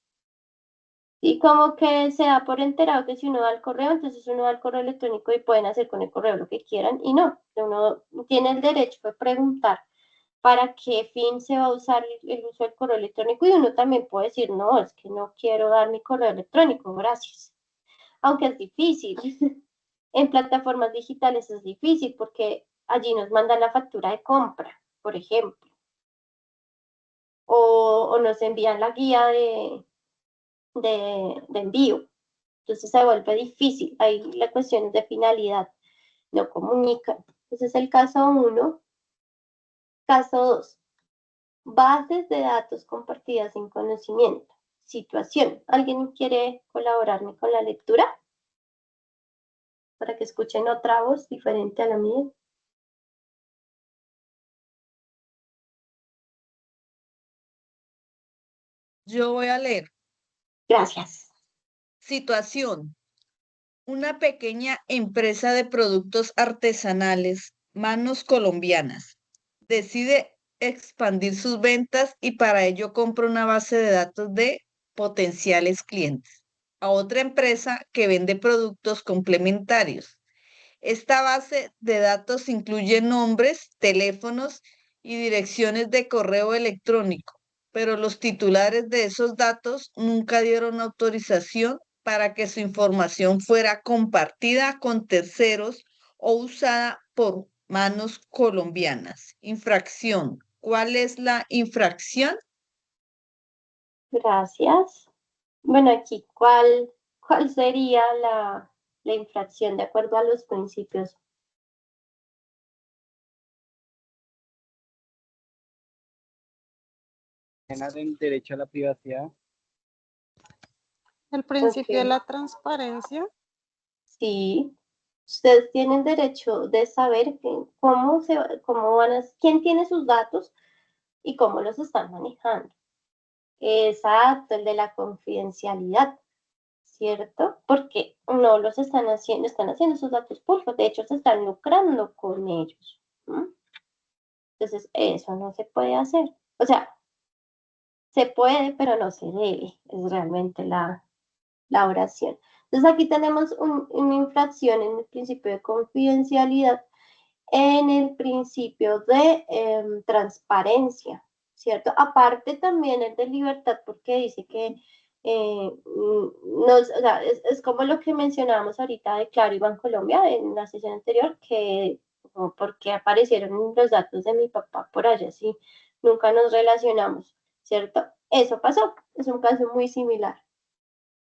Y como que se da por enterado que si uno da el correo, entonces uno da el correo electrónico y pueden hacer con el correo lo que quieran, y no, uno tiene el derecho de preguntar para qué fin se va a usar el uso del correo electrónico, y uno también puede decir, no, es que no quiero dar mi correo electrónico, gracias. Aunque es difícil, en plataformas digitales es difícil porque allí nos mandan la factura de compra, por ejemplo, o nos envían la guía de envío. Entonces se vuelve difícil. Ahí la cuestión es de finalidad, no comunican. Ese es el caso 1. Caso 2. Bases de datos compartidas sin conocimiento. Situación. ¿Alguien quiere colaborarme con la lectura? Para que escuchen otra voz diferente a la mía. Yo voy a leer. Gracias. Situación. Una pequeña empresa de productos artesanales, manos colombianas, decide expandir sus ventas y para ello compra una base de datos de potenciales clientes a otra empresa que vende productos complementarios. Esta base de datos incluye nombres, teléfonos y direcciones de correo electrónico, pero los titulares de esos datos nunca dieron autorización para que su información fuera compartida con terceros o usada por manos colombianas. Infracción. ¿Cuál es la infracción? Gracias. Bueno, aquí, ¿cuál sería la infracción de acuerdo a los principios? El derecho a la privacidad. El principio de Ok. la transparencia. Sí. Ustedes tienen derecho de saber quién tiene sus datos y cómo los están manejando. Exacto, el de la confidencialidad, ¿cierto? Porque no los están haciendo sus datos públicos, de hecho se están lucrando con ellos. ¿M? Entonces, eso no se puede hacer. O sea, se puede, pero no se debe, es realmente la oración. Entonces, aquí tenemos una infracción en el principio de confidencialidad, en el principio de transparencia, ¿cierto? Aparte también el de libertad, porque dice que o sea, es como lo que mencionábamos ahorita de Claro y Bancolombia en la sesión anterior, que porque aparecieron los datos de mi papá por allá, sí, nunca nos relacionamos, ¿cierto? Eso pasó, es un caso muy similar.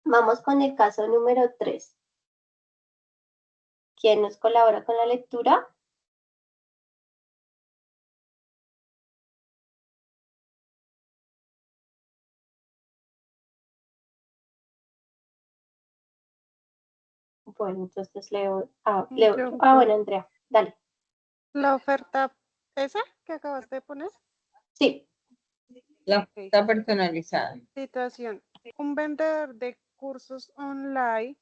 Vamos con el caso número 3. ¿Quién nos colabora con la lectura? Bueno, entonces leo. Bueno, Andrea, dale. La oferta, ¿esa que acabaste de poner? Sí. La oferta personalizada. Situación. Un vendedor de cursos online,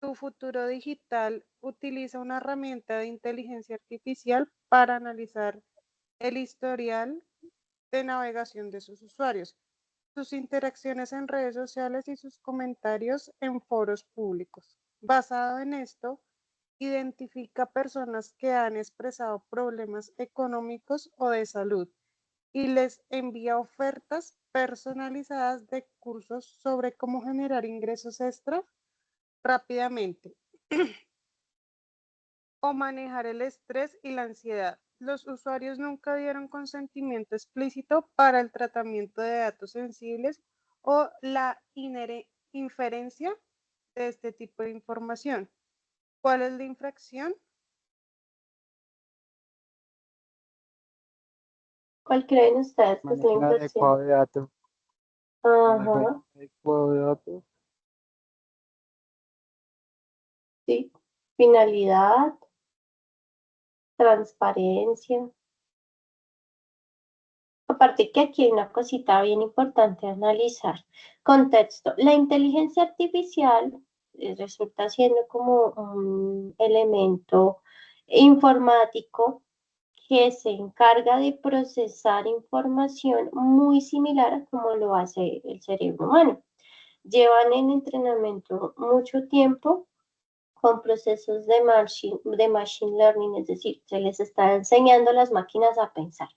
Tu Futuro Digital, utiliza una herramienta de inteligencia artificial para analizar el historial de navegación de sus usuarios, sus interacciones en redes sociales y sus comentarios en foros públicos. Basado en esto, identifica personas que han expresado problemas económicos o de salud y les envía ofertas personalizadas de cursos sobre cómo generar ingresos extra rápidamente o manejar el estrés y la ansiedad. Los usuarios nunca dieron consentimiento explícito para el tratamiento de datos sensibles o la inferencia de este tipo de información. ¿Cuál es la infracción? ¿Cuál creen ustedes que es la Manejo infracción? adecuado de datos. Manejo Ajá, adecuado de datos. sí. Finalidad, transparencia. Aparte que aquí hay una cosita bien importante a analizar. Contexto. La inteligencia artificial resulta siendo como un elemento informático que se encarga de procesar información muy similar a como lo hace el cerebro humano. Llevan en entrenamiento mucho tiempo con procesos de machine learning, es decir, se les está enseñando a las máquinas a pensar.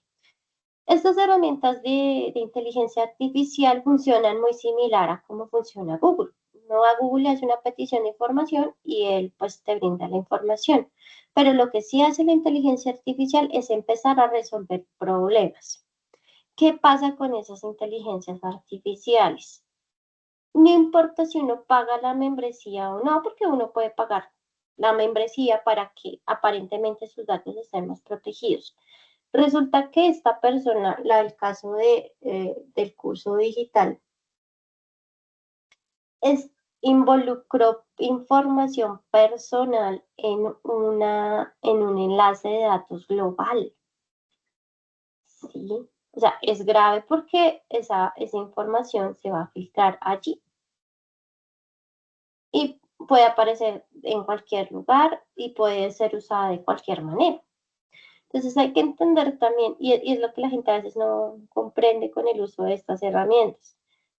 Estas herramientas de inteligencia artificial funcionan muy similar a cómo funciona Google. No, a Google le hace una petición de información y él pues te brinda la información. Pero lo que sí hace la inteligencia artificial es empezar a resolver problemas. ¿Qué pasa con esas inteligencias artificiales? No importa si uno paga la membresía o no, porque uno puede pagar la membresía para que aparentemente sus datos estén más protegidos. Resulta que esta persona, la del caso del curso digital, involucró información personal en un enlace de datos global. ¿Sí? O sea, es grave porque esa información se va a filtrar allí. Y puede aparecer en cualquier lugar y puede ser usada de cualquier manera. Entonces hay que entender también, y es lo que la gente a veces no comprende con el uso de estas herramientas.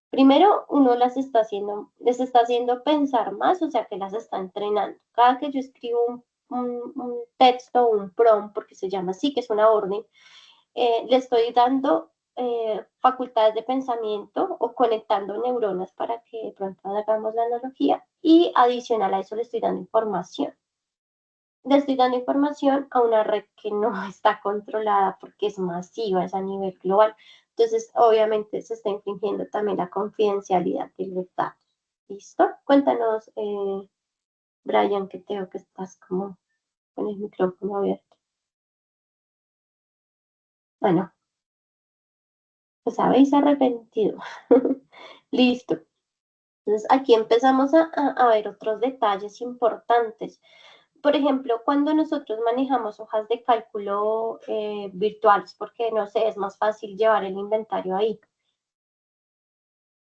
Primero, uno les está haciendo pensar más, o sea que las está entrenando. Cada que yo escribo un texto, un prompt, porque se llama así, que es una orden, le estoy dando facultades de pensamiento o conectando neuronas para que de pronto hagamos la analogía, y adicional a eso le estoy dando información. Le estoy dando información a una red que no está controlada porque es masiva, es a nivel global. Entonces, obviamente, se está infringiendo también la confidencialidad de los datos. ¿Listo? Cuéntanos, Brian, que te veo que estás como con el micrófono abierto. Bueno, pues habéis arrepentido. Listo. Entonces, aquí empezamos a ver otros detalles importantes. Por ejemplo, cuando nosotros manejamos hojas de cálculo virtuales, porque no sé, es más fácil llevar el inventario ahí.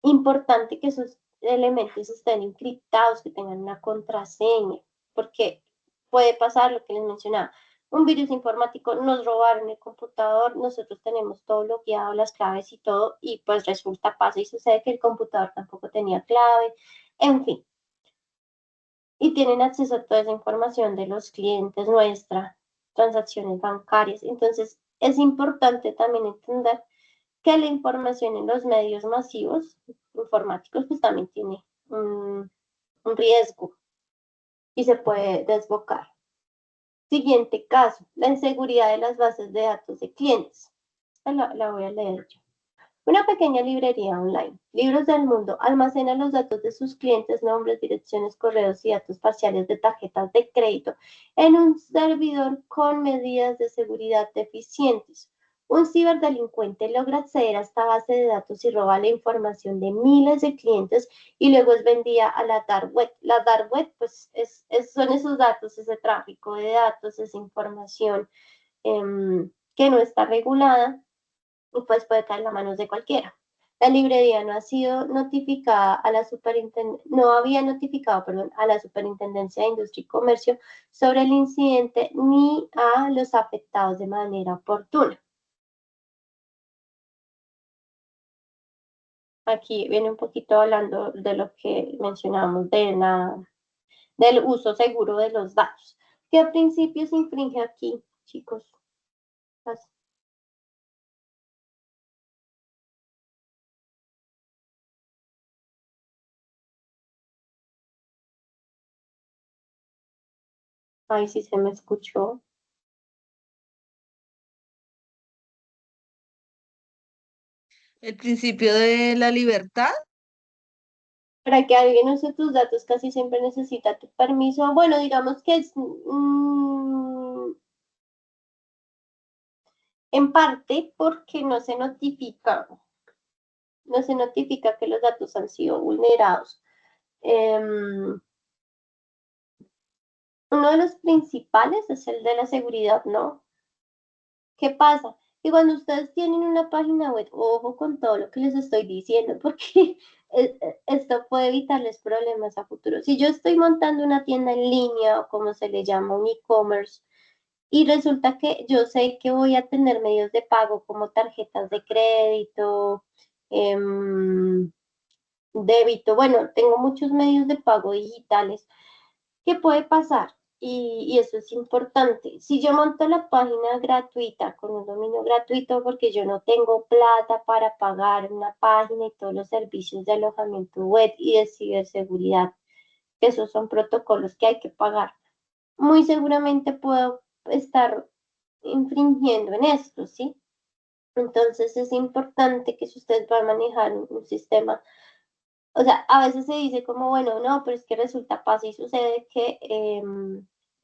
Importante que esos elementos estén encriptados, que tengan una contraseña, porque puede pasar lo que les mencionaba. Un virus informático, nos robaron el computador, nosotros tenemos todo bloqueado, las claves y todo, y pues resulta, pasa y sucede que el computador tampoco tenía clave, en fin. Y tienen acceso a toda esa información de los clientes, nuestra, transacciones bancarias. Entonces, es importante también entender que la información en los medios masivos informáticos pues también tiene un riesgo y se puede desbocar. Siguiente caso, la inseguridad de las bases de datos de clientes. La voy a leer yo. Una pequeña librería online, Libros del Mundo, almacena los datos de sus clientes, nombres, direcciones, correos y datos parciales de tarjetas de crédito en un servidor con medidas de seguridad deficientes. Un ciberdelincuente logra acceder a esta base de datos y roba la información de miles de clientes y luego es vendida a la dark web. La dark web, pues, son esos datos, ese tráfico de datos, esa información que no está regulada y pues puede caer en las manos de cualquiera. La librería no ha sido notificada a la no había notificado, perdón, a la Superintendencia de Industria y Comercio sobre el incidente ni a los afectados de manera oportuna. Aquí viene un poquito hablando de lo que mencionamos del uso seguro de los datos. ¿Qué principio se infringe aquí, chicos? Ay, sí se me escuchó. El principio de la libertad. Para que alguien use tus datos casi siempre necesita tu permiso. Bueno, digamos que en parte porque no se notifica que los datos han sido vulnerados. Uno de los principales es el de la seguridad, ¿no? ¿Qué pasa? Que cuando ustedes tienen una página web, ojo con todo lo que les estoy diciendo, porque esto puede evitarles problemas a futuro. Si yo estoy montando una tienda en línea, o como se le llama, un e-commerce, y resulta que yo sé que voy a tener medios de pago como tarjetas de crédito, débito, bueno, tengo muchos medios de pago digitales. ¿Qué puede pasar? Y eso es importante. Si yo monto la página gratuita con un dominio gratuito porque yo no tengo plata para pagar una página y todos los servicios de alojamiento web y de ciberseguridad, esos son protocolos que hay que pagar, muy seguramente puedo estar infringiendo en esto, ¿sí? Entonces es importante que si ustedes van a manejar un sistema, o sea, a veces se dice como, bueno, no, pero es que resulta, pasa y sucede que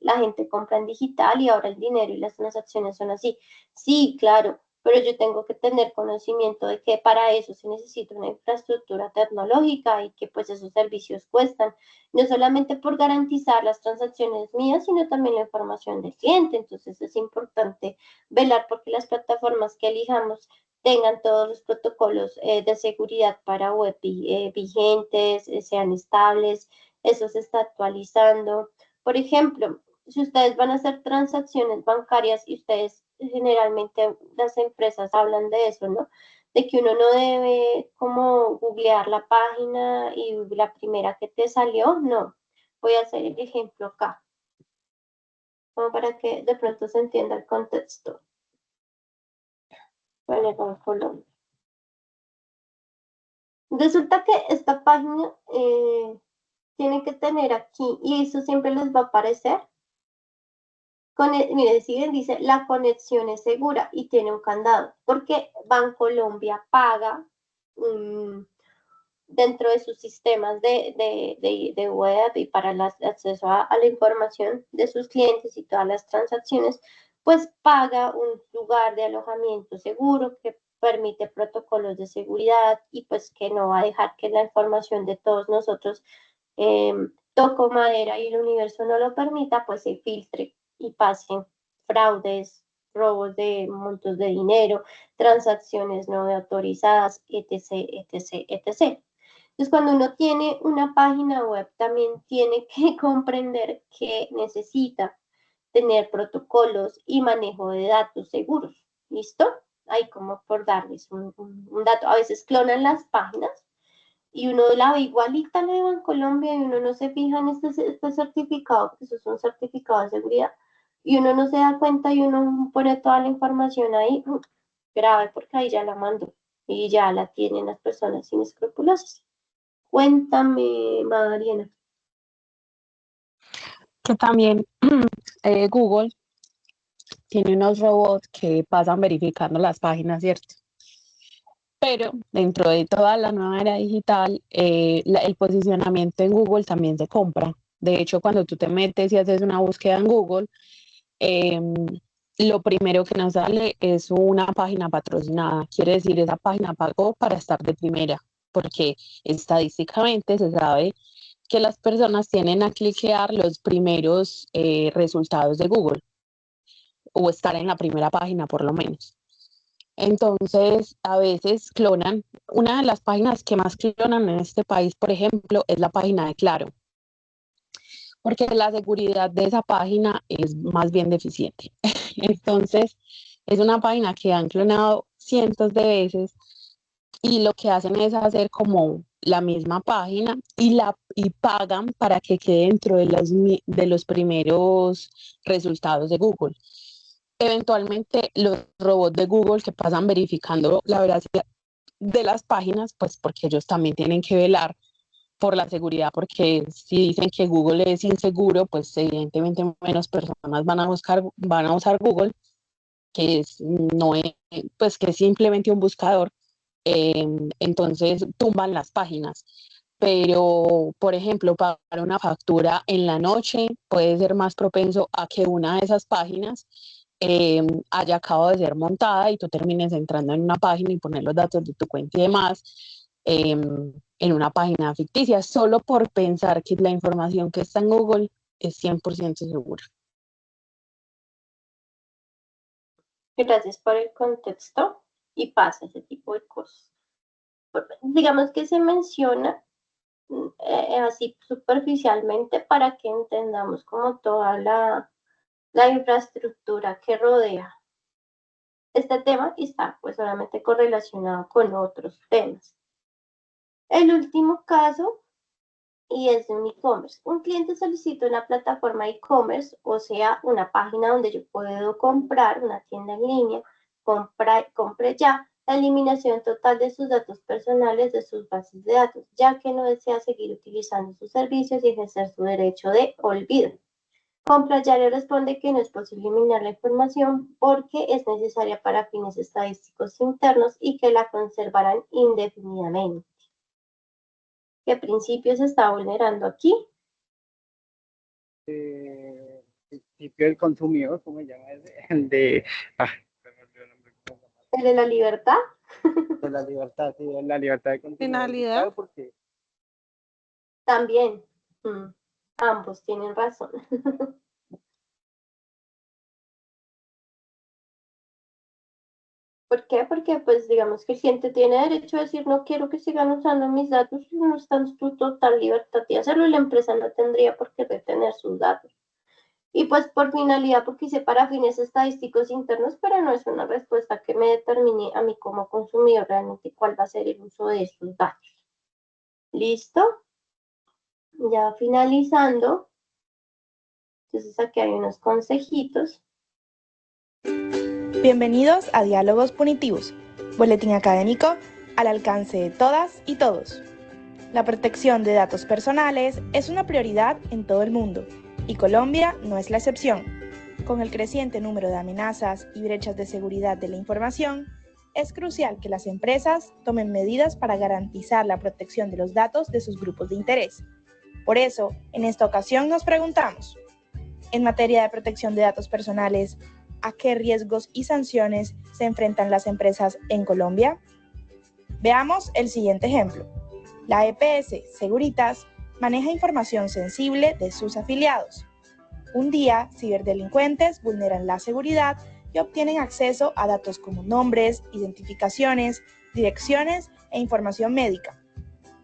la gente compra en digital y ahora el dinero y las transacciones son así. Sí, claro, pero yo tengo que tener conocimiento de que para eso se necesita una infraestructura tecnológica y que pues esos servicios cuestan, no solamente por garantizar las transacciones mías, sino también la información del cliente. Entonces es importante velar porque las plataformas que elijamos tengan todos los protocolos de seguridad para web vigentes, sean estables, eso se está actualizando. Por ejemplo, si ustedes van a hacer transacciones bancarias y ustedes generalmente las empresas hablan de eso, ¿no? De que uno no debe como googlear la página y la primera que te salió, no. Voy a hacer el ejemplo acá, como para que de pronto se entienda el contexto. Bueno, con Colombia. Resulta que esta página tiene que tener aquí, y eso siempre les va a aparecer. Mire, siguen, dice, la conexión es segura y tiene un candado, porque Bancolombia paga dentro de sus sistemas de web y para el acceso a la información de sus clientes y todas las transacciones, pues paga un lugar de alojamiento seguro que permite protocolos de seguridad y pues que no va a dejar que la información de todos nosotros, toco madera y el universo no lo permita, pues se filtre y pasen fraudes, robos de montos de dinero, transacciones no autorizadas, etc., etc., etc. Entonces, cuando uno tiene una página web, también tiene que comprender que necesita tener protocolos y manejo de datos seguros. ¿Listo? Ahí como por darles un dato. A veces clonan las páginas y uno la ve igualita a la de Bancolombia y uno no se fija en este certificado, porque eso es un certificado de seguridad, y uno no se da cuenta y uno pone toda la información ahí, grave, porque ahí ya la mandó y ya la tienen las personas inescrupulosas. Cuéntame, Mariana. Que también Google tiene unos robots que pasan verificando las páginas, ¿cierto? Pero dentro de toda la nueva era digital, el posicionamiento en Google también se compra. De hecho, cuando tú te metes y haces una búsqueda en Google, lo primero que nos sale es una página patrocinada. Quiere decir, esa página pagó para estar de primera, porque estadísticamente se sabe que las personas tienden a cliquear los primeros resultados de Google o estar en la primera página por lo menos. Entonces, a veces clonan. Una de las páginas que más clonan en este país, por ejemplo, es la página de Claro, porque la seguridad de esa página es más bien deficiente. Entonces, es una página que han clonado cientos de veces y lo que hacen es hacer como la misma página y pagan para que quede dentro de los primeros resultados de Google. Eventualmente, los robots de Google que pasan verificando la veracidad de las páginas, pues porque ellos también tienen que velar por la seguridad, porque si dicen que Google es inseguro, pues evidentemente menos personas van a usar Google, no es, pues que es simplemente un buscador. Entonces tumban las páginas. Pero, por ejemplo, pagar una factura en la noche puede ser más propenso a que una de esas páginas haya acabado de ser montada y tú termines entrando en una página y poner los datos de tu cuenta y demás en una página ficticia, solo por pensar que la información que está en Google es 100% segura. Gracias por el contexto y pasa ese tipo de cosas. Digamos que se menciona así superficialmente para que entendamos como toda la infraestructura que rodea este tema y está pues solamente correlacionado con otros temas. El último caso, y es de un e-commerce. Un cliente solicita una plataforma e-commerce, o sea, una página donde yo puedo comprar, una tienda en línea, compre ya, la eliminación total de sus datos personales de sus bases de datos, ya que no desea seguir utilizando sus servicios y ejercer su derecho de olvido. Compra ya le responde que no es posible eliminar la información porque es necesaria para fines estadísticos internos y que la conservarán indefinidamente. ¿Qué principio se está vulnerando aquí? Principio del consumidor, ¿cómo se llama ese? El de... ¿El de la libertad? De la libertad, sí, de la libertad de consumidor. Finalidad. Claro, porque También. Ambos tienen razón. ¿Por qué? Porque pues digamos que el cliente tiene derecho a decir no quiero que sigan usando mis datos y no está en su total libertad de hacerlo y la empresa no tendría por qué retener sus datos. Y pues por finalidad, porque hice para fines estadísticos internos, pero no es una respuesta que me determine a mí como consumidor realmente cuál va a ser el uso de estos datos. ¿Listo? Ya finalizando. Entonces aquí hay unos consejitos. Bienvenidos a Diálogos Punitivos, boletín académico al alcance de todas y todos. La protección de datos personales es una prioridad en todo el mundo y Colombia no es la excepción. Con el creciente número de amenazas y brechas de seguridad de la información, es crucial que las empresas tomen medidas para garantizar la protección de los datos de sus grupos de interés. Por eso, en esta ocasión nos preguntamos, en materia de protección de datos personales, ¿a qué riesgos y sanciones se enfrentan las empresas en Colombia? Veamos el siguiente ejemplo. La EPS Seguritas maneja información sensible de sus afiliados. Un día, ciberdelincuentes vulneran la seguridad y obtienen acceso a datos como nombres, identificaciones, direcciones e información médica.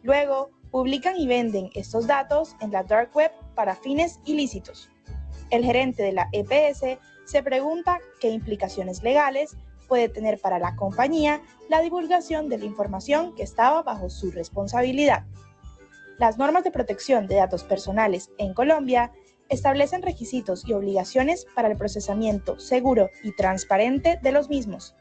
Luego, publican y venden estos datos en la dark web para fines ilícitos. El gerente de la EPS se pregunta qué implicaciones legales puede tener para la compañía la divulgación de la información que estaba bajo su responsabilidad. Las normas de protección de datos personales en Colombia establecen requisitos y obligaciones para el procesamiento seguro y transparente de los mismos.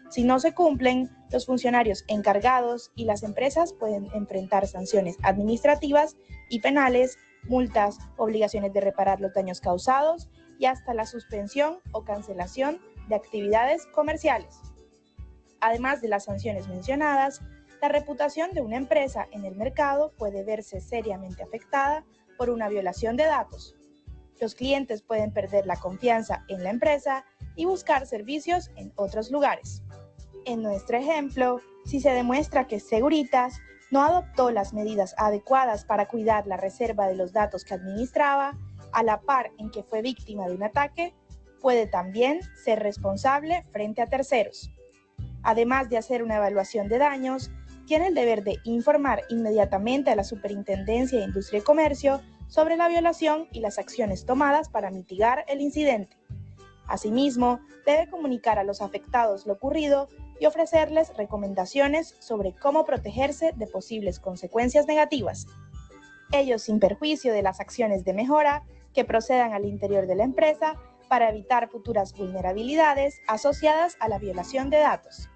Si no se cumplen, los funcionarios encargados y las empresas pueden enfrentar sanciones administrativas y penales, multas, obligaciones de reparar los daños causados y hasta la suspensión o cancelación de actividades comerciales. Además de las sanciones mencionadas, la reputación de una empresa en el mercado puede verse seriamente afectada por una violación de datos. Los clientes pueden perder la confianza en la empresa y buscar servicios en otros lugares. En nuestro ejemplo, si se demuestra que Seguritas no adoptó las medidas adecuadas para cuidar la reserva de los datos que administraba, a la par en que fue víctima de un ataque, puede también ser responsable frente a terceros. Además de hacer una evaluación de daños, tiene el deber de informar inmediatamente a la Superintendencia de Industria y Comercio sobre la violación y las acciones tomadas para mitigar el incidente. Asimismo, debe comunicar a los afectados lo ocurrido y ofrecerles recomendaciones sobre cómo protegerse de posibles consecuencias negativas. Ello sin perjuicio de las acciones de mejora que procedan al interior de la empresa para evitar futuras vulnerabilidades asociadas a la violación de datos.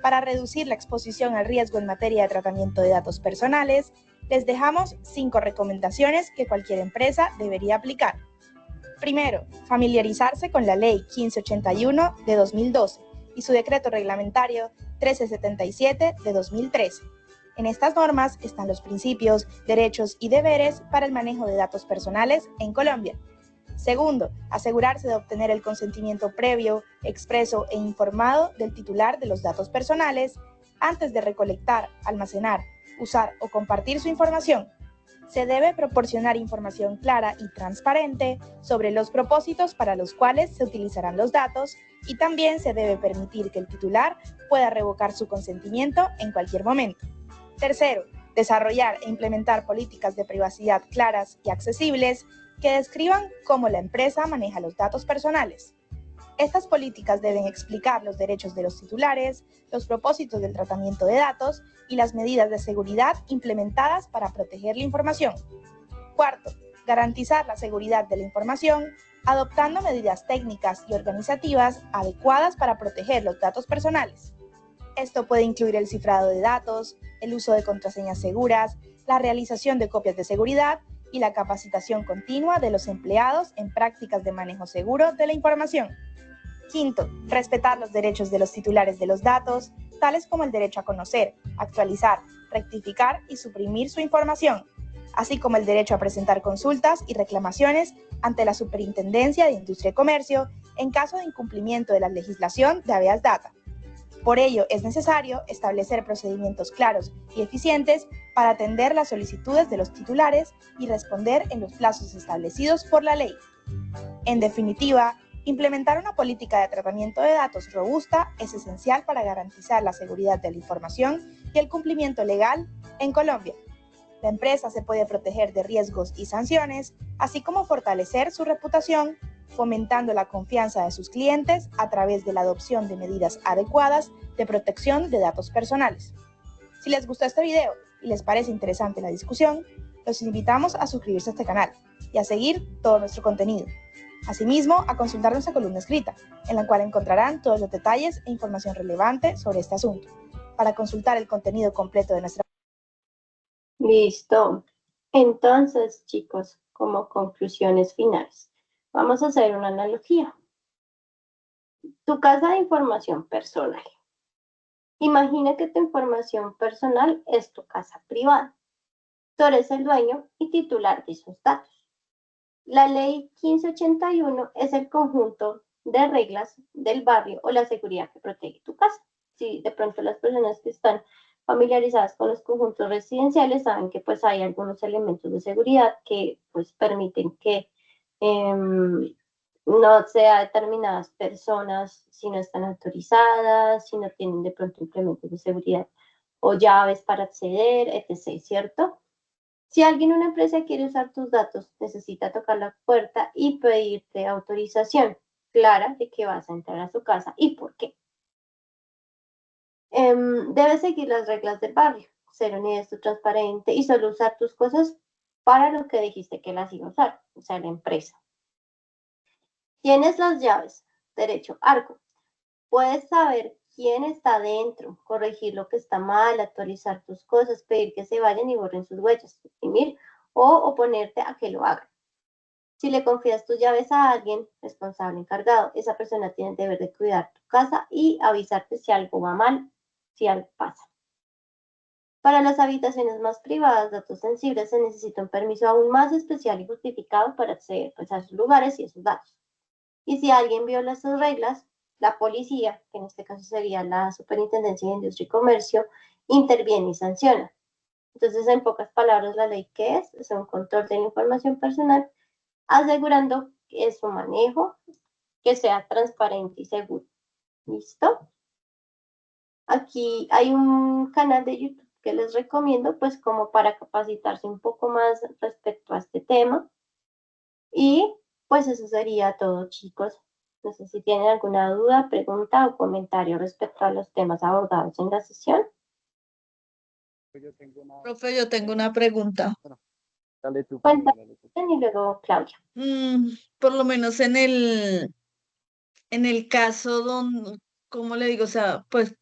Para reducir la exposición al riesgo en materia de tratamiento de datos personales, les dejamos 5 recomendaciones que cualquier empresa debería aplicar. Primero, familiarizarse con la Ley 1581 de 2012 y su decreto reglamentario 1377 de 2013. En estas normas están los principios, derechos y deberes para el manejo de datos personales en Colombia. Segundo, asegurarse de obtener el consentimiento previo, expreso e informado del titular de los datos personales antes de recolectar, almacenar, usar o compartir su información. Se debe proporcionar información clara y transparente sobre los propósitos para los cuales se utilizarán los datos y también se debe permitir que el titular pueda revocar su consentimiento en cualquier momento. Tercero, desarrollar e implementar políticas de privacidad claras y accesibles que describan cómo la empresa maneja los datos personales. Estas políticas deben explicar los derechos de los titulares, los propósitos del tratamiento de datos y las medidas de seguridad implementadas para proteger la información. Cuarto, garantizar la seguridad de la información, adoptando medidas técnicas y organizativas adecuadas para proteger los datos personales. Esto puede incluir el cifrado de datos, el uso de contraseñas seguras, la realización de copias de seguridad y la capacitación continua de los empleados en prácticas de manejo seguro de la información. Quinto, respetar los derechos de los titulares de los datos, tales como el derecho a conocer, actualizar, rectificar y suprimir su información, así como el derecho a presentar consultas y reclamaciones ante la Superintendencia de Industria y Comercio en caso de incumplimiento de la legislación de habeas data. Por ello, es necesario establecer procedimientos claros y eficientes para atender las solicitudes de los titulares y responder en los plazos establecidos por la ley. En definitiva, implementar una política de tratamiento de datos robusta es esencial para garantizar la seguridad de la información y el cumplimiento legal en Colombia. La empresa se puede proteger de riesgos y sanciones, así como fortalecer su reputación, fomentando la confianza de sus clientes a través de la adopción de medidas adecuadas de protección de datos personales. Si les gustó este video y les parece interesante la discusión, los invitamos a suscribirse a este canal y a seguir todo nuestro contenido. Asimismo, a consultar nuestra columna escrita, en la cual encontrarán todos los detalles e información relevante sobre este asunto. Para consultar el contenido completo de nuestra... Listo. Entonces, chicos, como conclusiones finales, vamos a hacer una analogía. Tu casa de información personal. Imagina que tu información personal es tu casa privada. Tú eres el dueño y titular de esos datos. La ley 1581 es el conjunto de reglas del barrio o la seguridad que protege tu casa. Si de pronto las personas que están familiarizadas con los conjuntos residenciales saben que pues hay algunos elementos de seguridad que pues permiten que no sea determinadas personas si no están autorizadas, si no tienen de pronto implementos de seguridad o llaves para acceder, etc., ¿cierto? Si alguien, una empresa quiere usar tus datos, necesita tocar la puerta y pedirte autorización clara de que vas a entrar a su casa y por qué. Debes seguir las reglas del barrio, ser honesto, transparente y solo usar tus cosas para lo que dijiste que las iba a usar, o sea, la empresa. Tienes las llaves, derecho, arco. Puedes saber quién está dentro, corregir lo que está mal, actualizar tus cosas, pedir que se vayan y borren sus huellas, imprimir o oponerte a que lo hagan. Si le confías tus llaves a alguien responsable, encargado, esa persona tiene el deber de cuidar tu casa y avisarte si algo va mal, si algo pasa. Para las habitaciones más privadas, datos sensibles, se necesita un permiso aún más especial y justificado para acceder pues, a esos lugares y esos datos. Y si alguien viola esas reglas, la policía, que en este caso sería la Superintendencia de Industria y Comercio, interviene y sanciona. Entonces, en pocas palabras, la ley ¿qué es? Es un control de la información personal, asegurando que su manejo que sea transparente y seguro. ¿Listo? Aquí hay un canal de YouTube que les recomiendo, pues como para capacitarse un poco más respecto a este tema. Y pues eso sería todo, chicos. No sé si tienen alguna duda, pregunta o comentario respecto a los temas abordados en la sesión. Profe, yo tengo una pregunta. Dale tú. Cuéntame y luego Claudia. Por lo menos en el caso donde, ¿cómo le digo? O sea, pues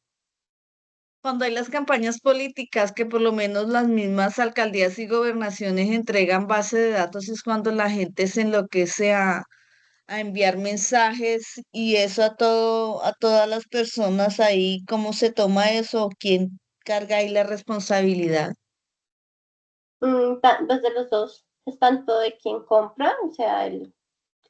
cuando hay las campañas políticas que por lo menos las mismas alcaldías y gobernaciones entregan base de datos, es cuando la gente se enloquece a enviar mensajes y eso a todas las personas ahí, ¿cómo se toma eso? ¿Quién carga ahí la responsabilidad? Pues de los dos, es tanto de quien compra, o sea, el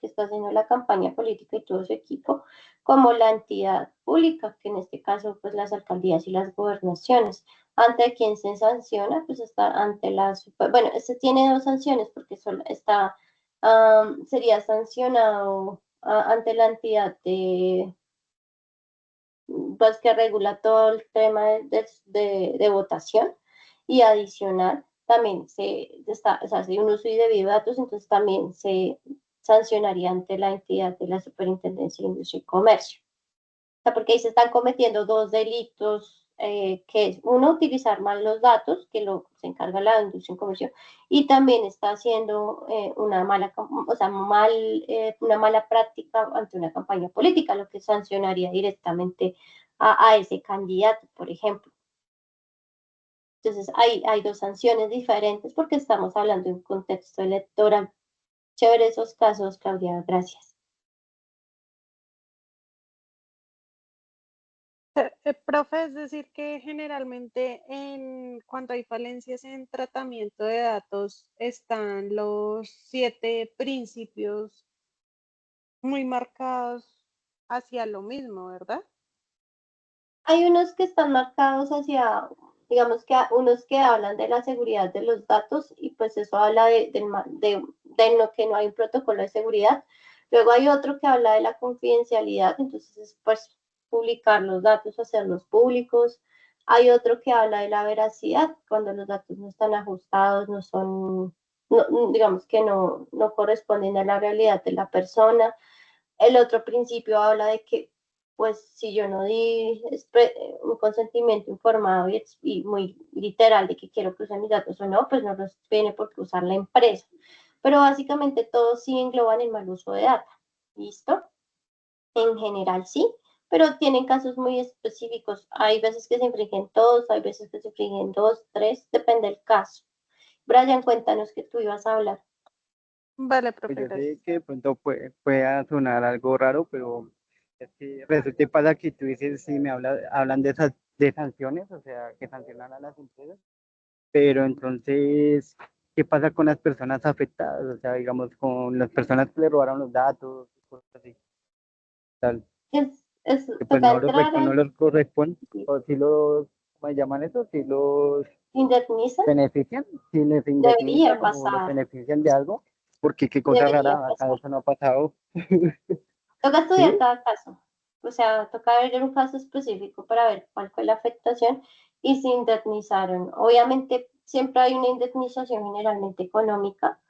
que está haciendo la campaña política y todo su equipo, como la entidad pública, que en este caso pues las alcaldías y las gobernaciones. ¿Ante quién se sanciona? Pues está ante bueno, este tiene dos sanciones porque sería sancionado ante la entidad pues que regula todo el tema de votación, y adicional también o sea, si un uso indebido de datos, entonces también se sancionaría ante la entidad de la Superintendencia de Industria y Comercio. O sea, porque ahí se están cometiendo dos delitos, que es uno, utilizar mal los datos, que se encarga la Industria y Comercio, y también está haciendo una mala práctica ante una campaña política, lo que sancionaría directamente a ese candidato, por ejemplo. Entonces, hay dos sanciones diferentes porque estamos hablando de un contexto electoral. Chévere esos casos, Claudia, gracias. Profe, es decir que generalmente cuando hay falencias en tratamiento de datos están los 7 principios muy marcados hacia lo mismo, ¿verdad? Hay unos que están marcados hacia, digamos que unos que hablan de la seguridad de los datos, y pues eso habla de lo que no hay un protocolo de seguridad. Luego hay otro que habla de la confidencialidad, entonces pues publicar los datos, hacerlos públicos. Hay otro que habla de la veracidad, cuando los datos no están ajustados, digamos que no corresponden a la realidad de la persona. El otro principio habla de que, pues, si yo no di un consentimiento informado y muy literal de que quiero que usen mis datos o no, pues no los tiene por qué usar la empresa. Pero básicamente todos sí engloban el mal uso de data. ¿Listo? En general sí, pero tienen casos muy específicos. Hay veces que se infringen todos, hay veces que se infringen 2, 3, depende del caso. Brian, cuéntanos que tú ibas a hablar. Vale, Pues profe, yo sé gracias. que de pronto pueda sonar algo raro, pero es que resulta y pasa que tú dices, si hablan de sanciones, o sea, que sancionan a las empresas, pero entonces, ¿qué pasa con las personas afectadas? O sea, digamos, con las personas que le robaron los datos, cosas así, tal, que pues Toca entrar no los corresponde, o si los, ¿cómo se llaman eso? Si los ¿indemnizan? benefician, si les Debería indemnizan o los pasar. benefician de algo, porque qué cosa Debería rara, acá pasar. eso no ha pasado. Toca estudiar ¿Sí? cada caso. O sea, toca ver un caso específico para ver cuál fue la afectación y si indemnizaron. Obviamente, siempre hay una indemnización generalmente económica.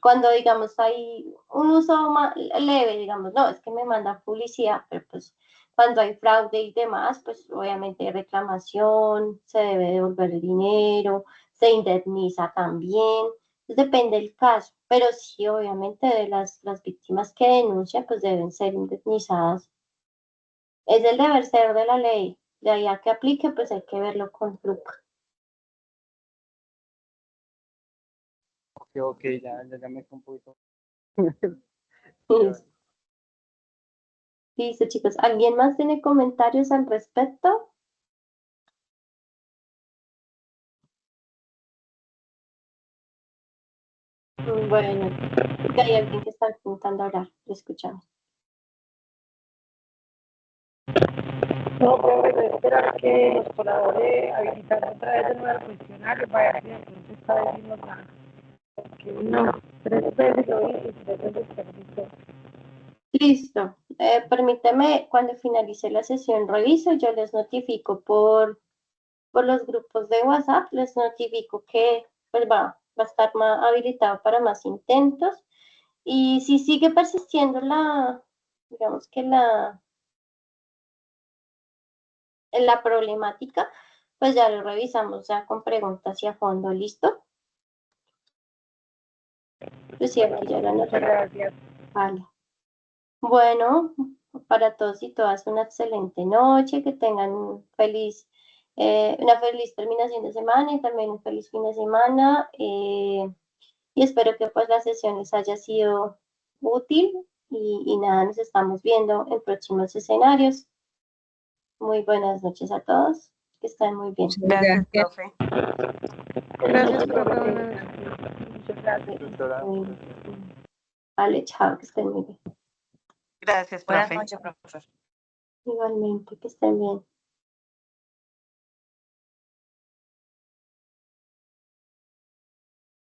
Cuando, digamos, hay un uso leve, digamos, no, es que me mandan publicidad, pero pues cuando hay fraude y demás, pues obviamente hay reclamación, se debe devolver el dinero, se indemniza también, pues, depende del caso, pero sí, obviamente de las víctimas que denuncian, pues deben ser indemnizadas. Es el deber ser de la ley, de ahí a que aplique, pues hay que verlo con lupa. Ok, ya me fue un poquito. Listo, chicos. ¿Alguien más tiene comentarios al respecto? Bueno, que hay alguien que está intentando hablar. Lo escuchamos. No, profe, esperar que los colaboradores habilitando otra vez de nuevo el cuestionario para ver si de pronto esta vez sí nos dan. Porque no, 3 veces lo hice y 3 veces perdí todo. Listo. Permíteme, cuando finalice la sesión, reviso. Yo les notifico por los grupos de WhatsApp. Les notifico que pues, va a estar habilitado para más intentos. Y si sigue persistiendo digamos que en la problemática, pues ya lo revisamos ya con preguntas y a fondo. ¿Listo? Pues sí, aquí ya lo anoté. Gracias. Vale. Bueno, para todos y todas una excelente noche, que tengan una feliz terminación de semana y también un feliz fin de semana. Y espero que pues la sesión les haya sido útil y nada, nos estamos viendo en próximos escenarios. Muy buenas noches a todos. que estén muy bien. Gracias, profe. Gracias, profe. Muchas gracias. Vale, chao, que estén muy bien. Gracias, Buenas profe. noches, profesor. Igualmente, que estén bien.